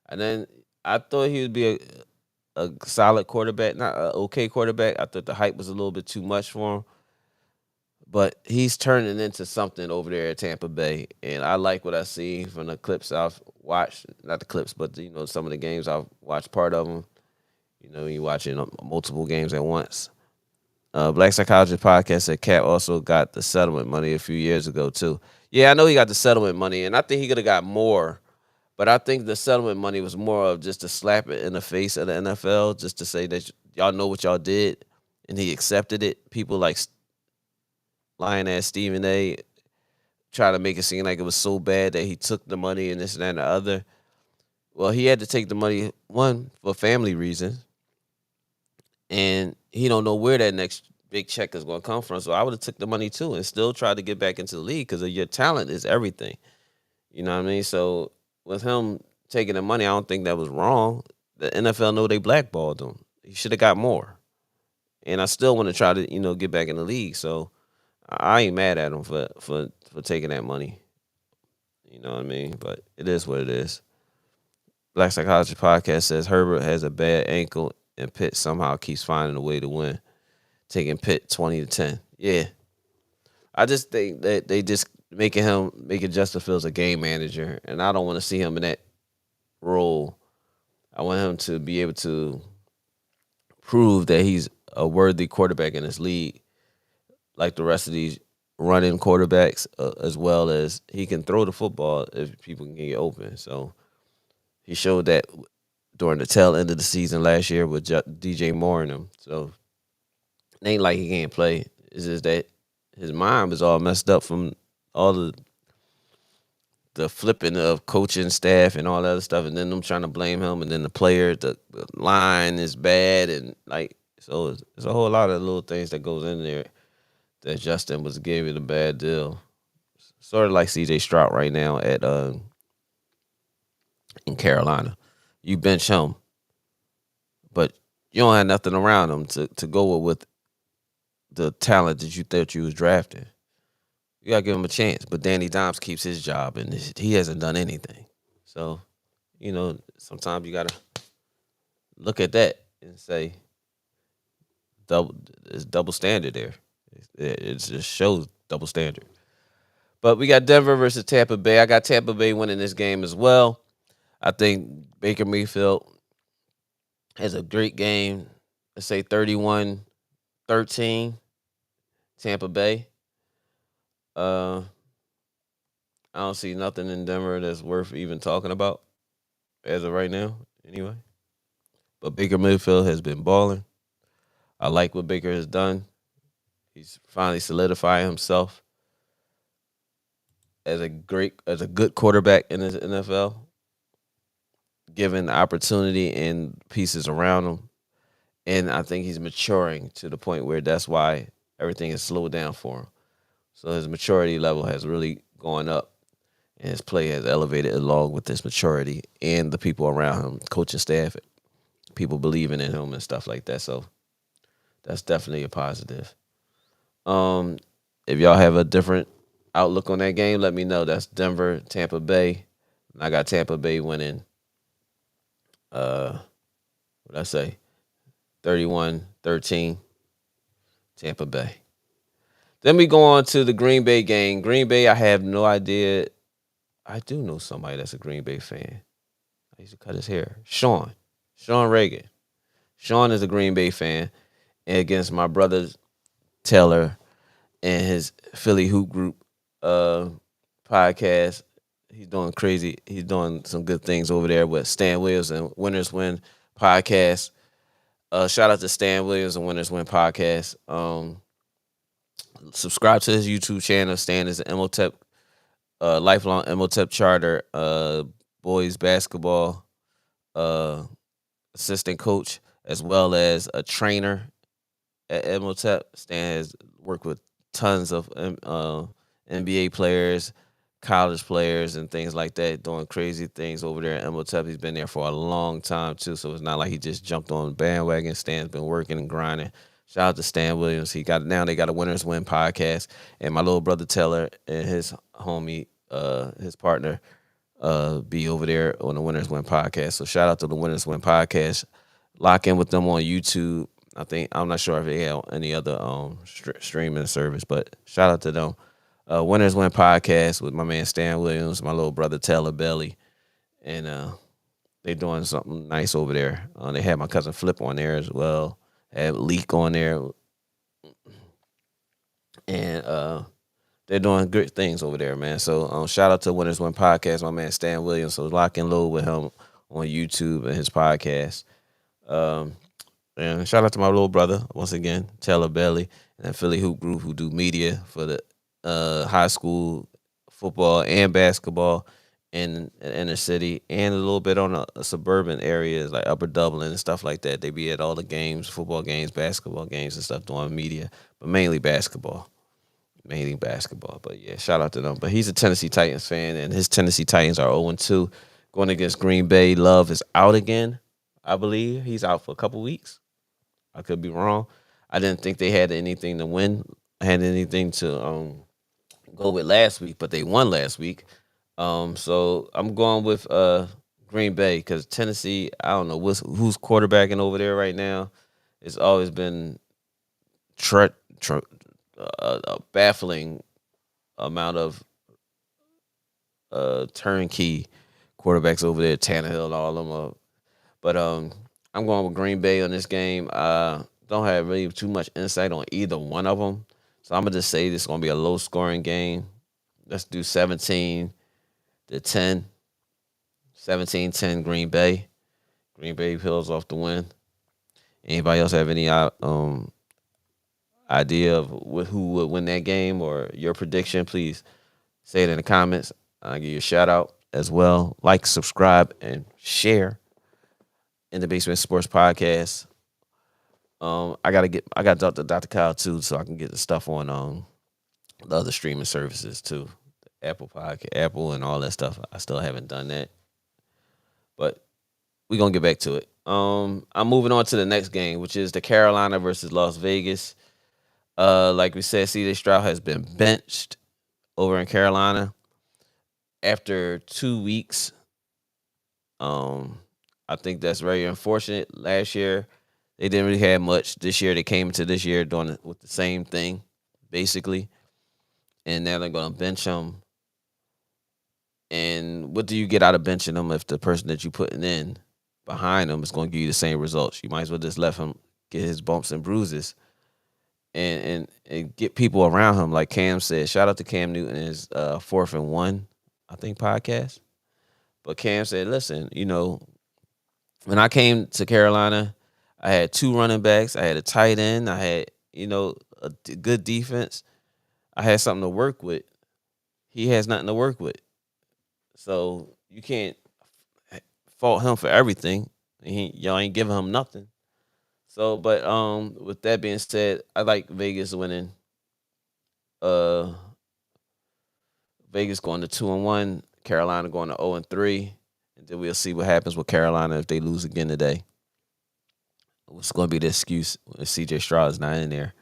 And then I thought he would be a solid quarterback, not an okay quarterback. I thought the hype was a little bit too much for him. But he's turning into something over there at Tampa Bay, and I like what I see from the clips I've watched. Not the clips, but some of the games I've watched. Part of them, you watching multiple games at once. Black Psychologist Podcast said Cap also got the settlement money a few years ago too. Yeah, I know he got the settlement money, and I think he could have got more. But I think the settlement money was more of just to slap it in the face of the NFL, just to say that y'all know what y'all did, and he accepted it. People like lying ass Stephen A. try to make it seem like it was so bad that he took the money and this and that and the other. Well, he had to take the money, one, for family reasons, and he don't know where that next big check is going to come from. So I would have took the money too and still tried to get back into the league because your talent is everything. You know what I mean? So with him taking the money, I don't think that was wrong. The NFL know they blackballed him. He should have got more. And I still want to try to, get back in the league. So I ain't mad at him for taking that money. You know what I mean? But it is what it is. Black Psychology Podcast says Herbert has a bad ankle and Pitt somehow keeps finding a way to win, taking Pitt 20-10. Yeah. I just think that they just making Justin Fields a game manager, and I don't want to see him in that role. I want him to be able to prove that he's a worthy quarterback in this league, like the rest of these running quarterbacks, as well as he can throw the football if people can get open. So he showed that during the tail end of the season last year with DJ Moore and him. So it ain't like he can't play. It's just that his mind was all messed up from all the flipping of coaching staff and all that other stuff, and then them trying to blame him, and then the player, the line is bad, and so it's a whole lot of little things that goes in there that Justin was giving a bad deal. Sort of like C.J. Stroud right now at in Carolina. You bench him, but you don't have nothing around him to go with the talent that you thought you was drafting. You gotta give him a chance. But Danny Dimes keeps his job, and he hasn't done anything. So, sometimes you gotta look at that and say, it's double standard there. It just shows double standard. But we got Denver versus Tampa Bay. I got Tampa Bay winning this game as well. I think Baker Mayfield has a great game. Let's say 31-13, Tampa Bay. I don't see nothing in Denver that's worth even talking about as of right now, anyway. But Baker Mayfield has been balling. I like what Baker has done. He's finally solidifying himself as a good quarterback in the NFL, given the opportunity and pieces around him. And I think he's maturing to the point where that's why everything has slowed down for him. So his maturity level has really gone up, and his play has elevated along with this maturity and the people around him, coaching staff, people believing in him and stuff like that. So that's definitely a positive. If y'all have a different outlook on that game, let me know. That's Denver, Tampa Bay. I got Tampa Bay winning. What I say? 31-13, Tampa Bay. Then we go on to the Green Bay game. Green Bay, I have no idea. I do know somebody that's a Green Bay fan. I used to cut his hair. Sean Reagan. Sean is a Green Bay fan. And against my brother Taylor and his Philly Hoop Group podcast. He's doing crazy. He's doing some good things over there with Stan Williams and Winners Win podcast. Shout out to Stan Williams and Winners Win podcast. Subscribe to his YouTube channel. Stan is an MOTEP, lifelong MOTEP charter, boys basketball assistant coach, as well as a trainer at MOTEP. Stan has worked with tons of NBA players, college players, and things like that doing crazy things over there. Imhotep, he's been there for a long time too, so it's not like he just jumped on the bandwagon. Stan's been working and grinding. Shout out to Stan Williams. They got a Winners Win podcast, and my little brother Taylor and his homie, his partner, be over there on the Winners Win podcast. So shout out to the Winners Win podcast. Lock in with them on YouTube. I'm not sure if they have any other streaming service, but shout out to them. Winners Win podcast with my man Stan Williams, my little brother Taylor Belly, and they doing something nice over there. They had my cousin Flip on there as well. Had Leak on there, and they're doing great things over there, man. So shout out to Winners Win podcast, my man Stan Williams. So lock and load with him on YouTube and his podcast. And shout out to my little brother once again, Taylor Belly, and Philly Hoop Group, who do media for the high school football and basketball in the inner city, and a little bit on a suburban areas like Upper Dublin and stuff like that. They be at all the games, football games, basketball games, and stuff doing media, but mainly basketball. But yeah, shout out to them. But he's a Tennessee Titans fan, and his Tennessee Titans are 0-2 going against Green Bay. Love is out again, I believe. He's out for a couple weeks. I could be wrong. I didn't think they had anything to win, had anything to go with last week, but they won last week. So I'm going with Green Bay because Tennessee, I don't know who's quarterbacking over there right now. It's always been a baffling amount of turnkey quarterbacks over there, Tannehill and all of them. But I'm going with Green Bay on this game. Don't have really too much insight on either one of them. So I'm going to just say this is going to be a low-scoring game. Let's do 17-10. 17-10 Green Bay. Green Bay pulls off the win. Anybody else have any idea of who would win that game or your prediction? Please say it in the comments. I'll give you a shout-out as well. Like, subscribe, and share in the Basement Sports Podcast. I got Dr. Kyle too, so I can get the stuff on the other streaming services too, Apple Podcast, Apple, and all that stuff. I still haven't done that, but we're gonna get back to it. I'm moving on to the next game, which is the Carolina versus Las Vegas. Like we said, C.J. Stroud has been benched over in Carolina after 2 weeks. I think that's very unfortunate. Last year, they didn't really have much. This year, they came into this year doing it with the same thing, basically. And now they're going to bench him. And what do you get out of benching him if the person that you're putting in behind him is going to give you the same results? You might as well just let him get his bumps and bruises and get people around him. Like Cam said, shout out to Cam Newton, his 4th and 1, I think, podcast. But Cam said, listen, when I came to Carolina, I had 2 running backs. I had a tight end. I had, a good defense. I had something to work with. He has nothing to work with. So you can't fault him for everything. Y'all ain't giving him nothing. So, but with that being said, I like Vegas winning. Vegas going to 2-1. Carolina going to 0-3. And then we'll see what happens with Carolina if they lose again today. What's going to be the excuse if C.J. Stroud is not in there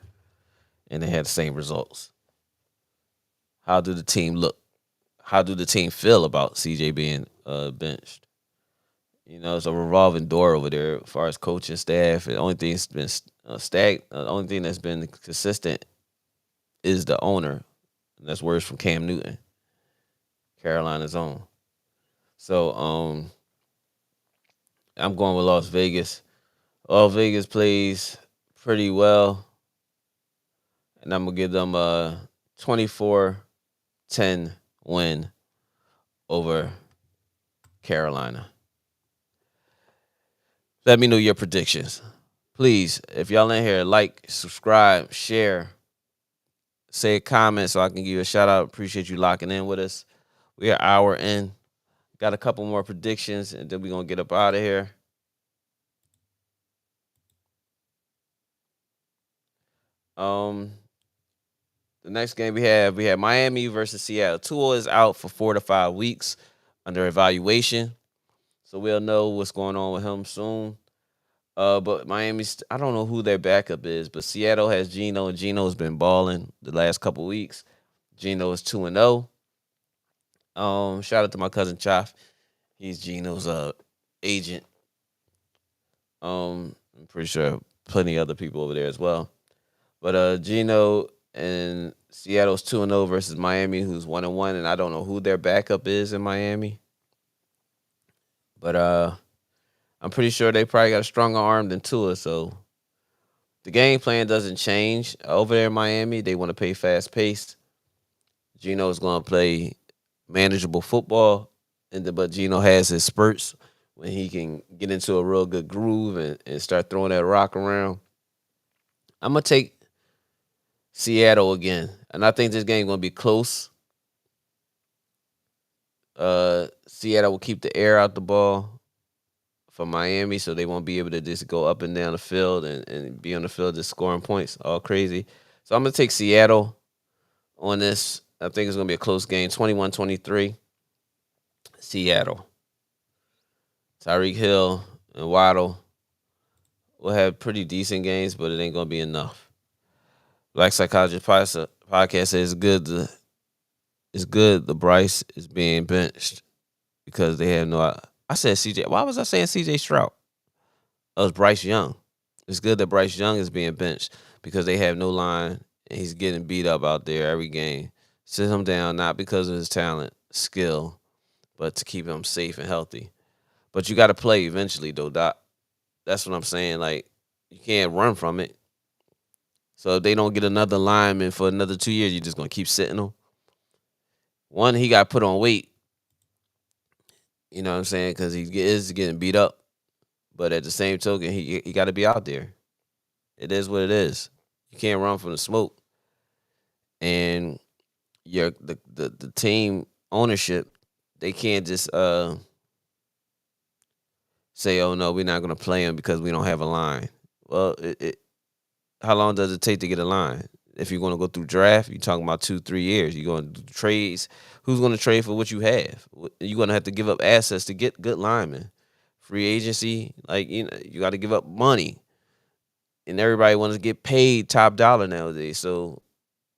and they had the same results? How do the team look? How do the team feel about C.J. being benched? It's a revolving door over there as far as coaching staff. The only thing that's been the only thing that's been consistent is the owner. And that's words from Cam Newton, Carolina's own. So I'm going with Las Vegas. Las Vegas plays pretty well. And I'm going to give them a 24-10 win over Carolina. Let me know your predictions. Please, if y'all in here, like, subscribe, share, say a comment so I can give you a shout out. Appreciate you locking in with us. We are an hour in. Got a couple more predictions, and then we're going to get up out of here. The next game we have Miami versus Seattle. Tua is out for 4 to 5 weeks under evaluation, so we'll know what's going on with him soon. But Miami's I don't know who their backup is, but Seattle has Geno, and Geno's been balling the last couple weeks. Geno is 2-0. Shout out to my cousin Chaff. He's Geno's agent. I'm pretty sure plenty of other people over there as well. But Geno and Seattle's 2-0 versus Miami, who's 1-1, and I don't know who their backup is in Miami. But I'm pretty sure they probably got a stronger arm than Tua, so the game plan doesn't change over there in Miami. They want to play fast paced. Geno is going to play manageable football, but Geno has his spurts when he can get into a real good groove and start throwing that rock around. I'm going to take Seattle again, and I think this game going to be close. Seattle will keep the air out the ball for Miami, so they won't be able to just go up and down the field and be on the field just scoring points all crazy. So I'm going to take Seattle on this. I think it's going to be a close game, 21-23, Seattle. Tyreek Hill and Waddle will have pretty decent games, but it ain't going to be enough. Black Psychologist Podcast says it's good the Bryce is being benched because they have no... I said CJ. Why was I saying CJ Stroud? That was Bryce Young. It's good that Bryce Young is being benched because they have no line and he's getting beat up out there every game. Sit him down, not because of his talent, skill, but to keep him safe and healthy. But you got to play eventually, though, Doc. That's what I'm saying. Like, you can't run from it. So if they don't get another lineman for another 2 years, you're just going to keep sitting him. One, he got put on weight. You know what I'm saying? Because he is getting beat up. But at the same token, he got to be out there. It is what it is. You can't run from the smoke. And the team ownership, they can't just say, oh, no, we're not going to play him because we don't have a line. Well, how long does it take to get a line? If you're going to go through draft, you're talking about 2-3 years. You're going to do trades. Who's going to trade for what you have? You're going to have to give up assets to get good linemen. Free agency, like, you know, you got to give up money. And everybody wants to get paid top dollar nowadays. So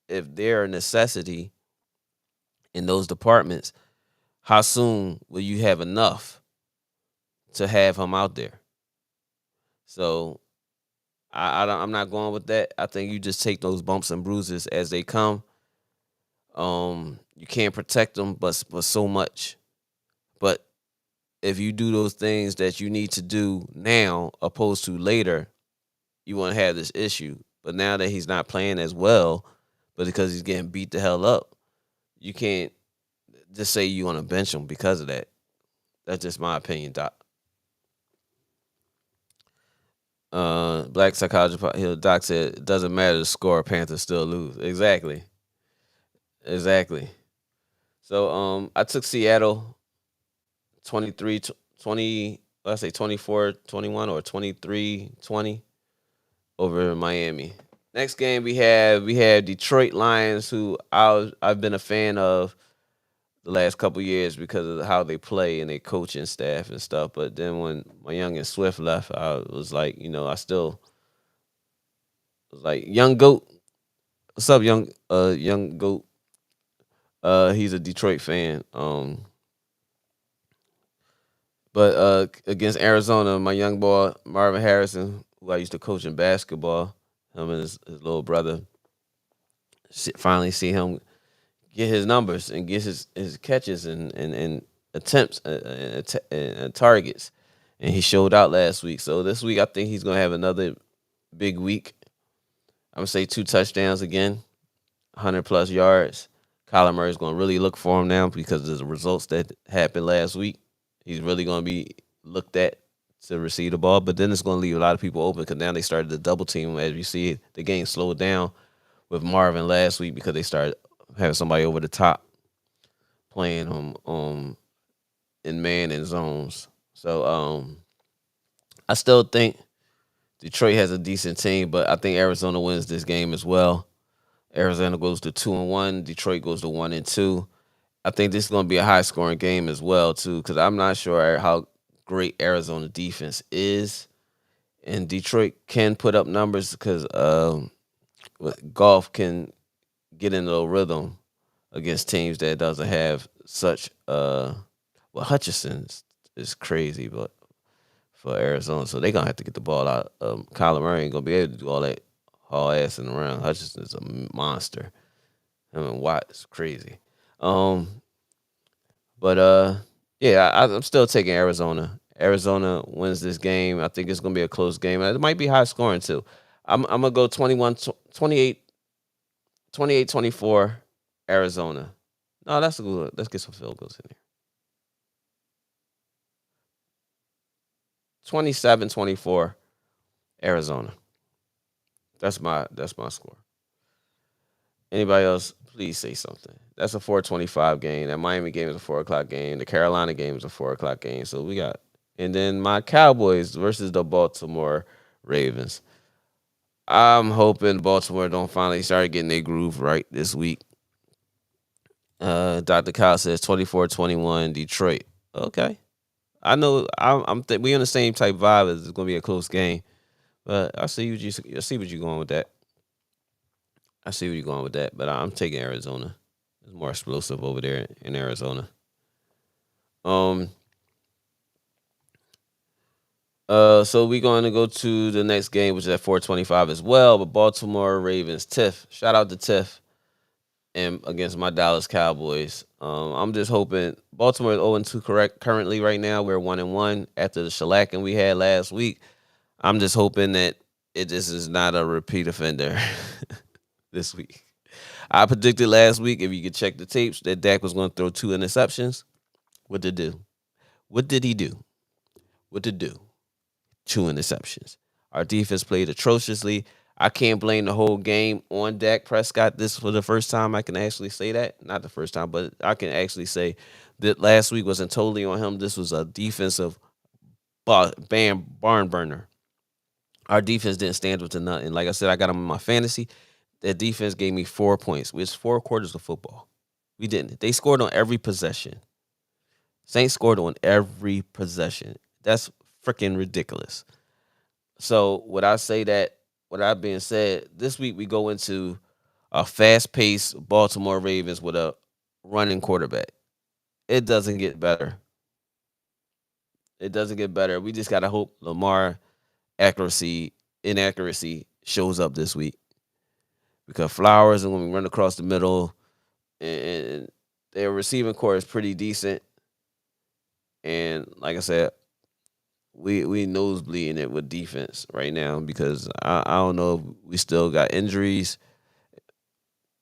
if they're a necessity in those departments, how soon will you have enough to have him out there? So I'm not going with that. I think you just take those bumps and bruises as they come. You can't protect them, but so much. But if you do those things that you need to do now, opposed to later, you won't have this issue. But now that he's not playing as well, but because he's getting beat the hell up, you can't just say you want to bench him because of that. That's just my opinion, Doc. Black Psychologist Doc said it doesn't matter the score, Panthers still lose. Exactly. So I took Seattle 23-20, let's say 24-21 or 23-20 over Miami. Next game we have Detroit Lions, who I've been a fan of the last couple years because of how they play and their coaching staff and stuff. But then when my youngin Swift left, I was like, you know, I still was like, young goat. What's up, young goat? He's a Detroit fan. But against Arizona, my young boy Marvin Harrison, who I used to coach in basketball, him and his little brother, finally see him get his numbers and get his catches and attempts and targets. And he showed out last week. So this week, I think he's going to have another big week. I'm going to say 2 touchdowns again, 100-plus yards. Kyler Murray's going to really look for him now because of the results that happened last week. He's really going to be looked at to receive the ball. But then it's going to leave a lot of people open because now they started to double team him. As you see, the game slowed down with Marvin last week because they started having somebody over the top playing him in man and zones. So I still think Detroit has a decent team, but I think Arizona wins this game as well. Arizona goes to 2-1. Detroit goes to 1-2. I think this is going to be a high scoring game as well too, because I'm not sure how great Arizona defense is, and Detroit can put up numbers because golf can get into a rhythm against teams that doesn't have such. Well, Hutchinson is crazy, but for Arizona, so they're gonna have to get the ball out. Kyler Murray ain't gonna be able to do all that haul assing around. Hutchinson's a monster. I mean, Watt is crazy. Um, but yeah, I'm still taking Arizona. Arizona wins this game. I think it's gonna be a close game. It might be high scoring too. I'm gonna go 28-24 Arizona. No, that's good. Let's get some field goals in here. 27-24 Arizona. That's my score. Anybody else, please say something. That's a 425 game. That Miami game is a 4 o'clock game. The Carolina game is a 4 o'clock game. So we got, and then my Cowboys versus the Baltimore Ravens. I'm hoping Baltimore don't finally start getting their groove right this week. Dr. Kyle says 24-21 Detroit. Okay. I know we on the same type vibe as it's gonna be a close game. But I see what you're going with that. I see where you're going with that, but I'm taking Arizona. It's more explosive over there in Arizona. Um. So we're going to go to the next game, which is at 4:25 as well. But Baltimore Ravens, Tiff. Shout out to Tiff, and against my Dallas Cowboys. I'm just hoping Baltimore is 0-2 correct currently right now. We're 1-1 after the shellacking we had last week. I'm just hoping that it just is not a repeat offender this week. I predicted last week, if you could check the tapes, that Dak was going to throw 2 interceptions. What did he do? What did he do? 2 interceptions. Our defense played atrociously. I can't blame the whole game on Dak Prescott. This for the first time I can actually say that. Not the first time, but I can actually say that last week wasn't totally on him. This was a defensive barn burner. Our defense didn't stand up to nothing. Like I said, I got him in my fantasy. That defense gave me 4 points, which is 4 quarters of football. We didn't. They scored on every possession. Saints scored on every possession. That's freaking ridiculous. So with that being said, this week we go into a fast-paced Baltimore Ravens with a running quarterback. It doesn't get better. It doesn't get better. We just gotta hope Lamar inaccuracy shows up this week, because Flowers and when we run across the middle, and their receiving core is pretty decent. And like I said, we nosebleeding it with defense right now, because I don't know if we still got injuries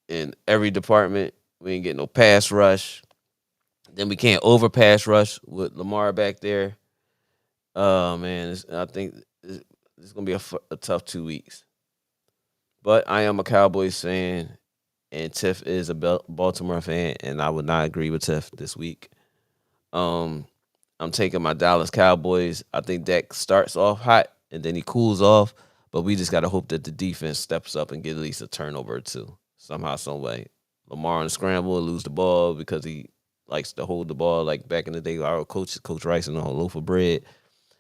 in every department. We ain't getting no pass rush. Then we can't over pass rush with Lamar back there. Oh man, I think it's gonna be a tough 2 weeks. But I am a Cowboys fan, and Tiff is a Baltimore fan, and I would not agree with Tiff this week. I'm taking my Dallas Cowboys. I think Dak starts off hot and then he cools off, but we just got to hope that the defense steps up and get at least a turnover or two somehow, some way. Lamar on the scramble and lose the ball because he likes to hold the ball like back in the day. Our Coach Rice and a whole loaf of bread.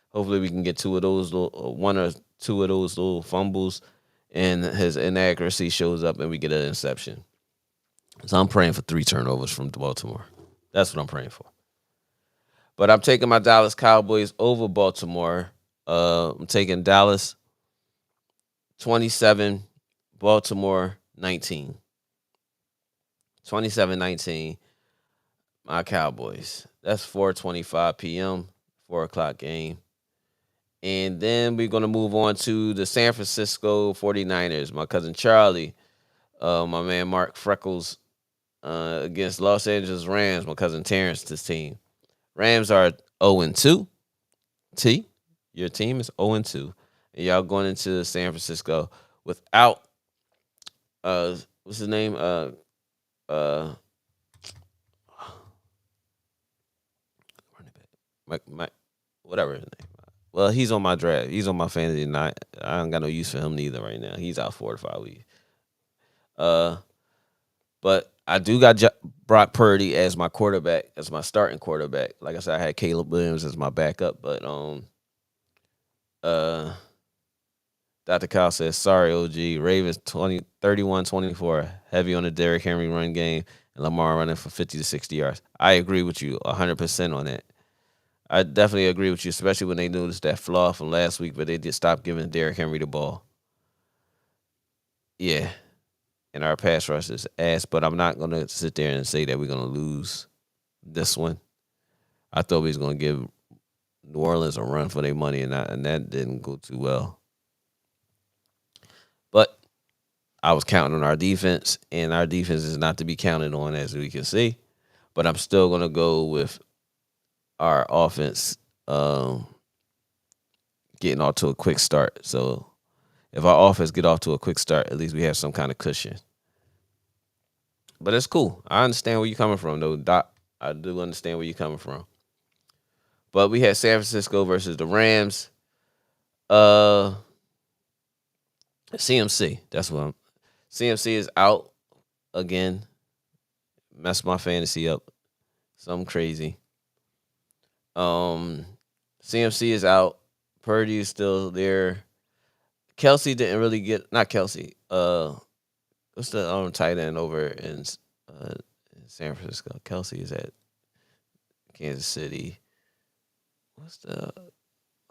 Hopefully we can get 2 of those, 1 or 2 of those little fumbles, and his inaccuracy shows up and we get an interception. So I'm praying for 3 turnovers from Baltimore. That's what I'm praying for. But I'm taking my Dallas Cowboys over Baltimore. I'm taking Dallas 27, Baltimore 19. 27-19, my Cowboys. That's 4:25 p.m., 4 o'clock game. And then we're going to move on to the San Francisco 49ers. My cousin Charlie, my man Mark Freckles, against Los Angeles Rams, my cousin Terrence's team. Rams are 0-2. T, your team is 0-2. And y'all going into San Francisco without what's his name? Whatever his name. Well, he's on my draft. He's on my fantasy, and I don't got no use for him neither right now. He's out 4 to 5 weeks. But I do got Brock Purdy as my quarterback, as my starting quarterback. Like I said, I had Caleb Williams as my backup, but uh Dr. Kyle says, sorry, OG. Ravens 31-24, heavy on the Derrick Henry run game, and Lamar running for 50 to 60 yards. I agree with you 100% on that. I definitely agree with you, especially when they noticed that flaw from last week, but they did stop giving Derrick Henry the ball. Yeah. And our pass rush is ass, but I'm not going to sit there and say that we're going to lose this one. I thought we was going to give New Orleans a run for their money, and that didn't go too well. But I was counting on our defense, and our defense is not to be counted on, as we can see. But I'm still going to go with our offense getting off to a quick start. So if our offense get off to a quick start, at least we have some kind of cushion. But it's cool. I understand where you're coming from, though, Doc. I do understand where you're coming from. But we had San Francisco versus the Rams. CMC. That's what I'm. CMC is out again. Messed my fantasy up. Something crazy. CMC is out. Purdy is still there. Kelsey didn't really get. Not Kelsey. What's the tight end over in San Francisco? Kelsey is at Kansas City.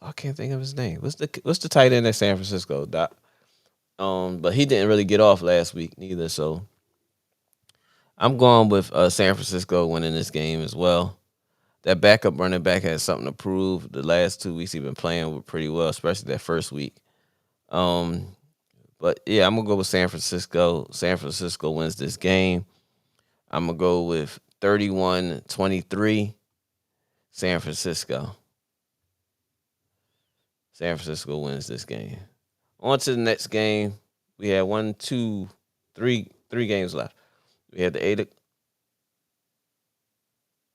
I can't think of his name. What's the tight end at San Francisco? Doc? But he didn't really get off last week neither. So I'm going with San Francisco winning this game as well. That backup running back has something to prove. The last 2 weeks he's been playing pretty well, especially that first week. But yeah, I'm gonna go with San Francisco. San Francisco wins this game. I'm gonna go with 31-23. San Francisco. San Francisco wins this game. On to the next game. We had 3 games left. We had the 8.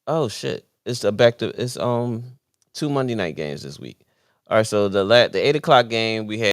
Oh shit! It's it's 2 Monday night games this week. All right, so the 8 o'clock game we had.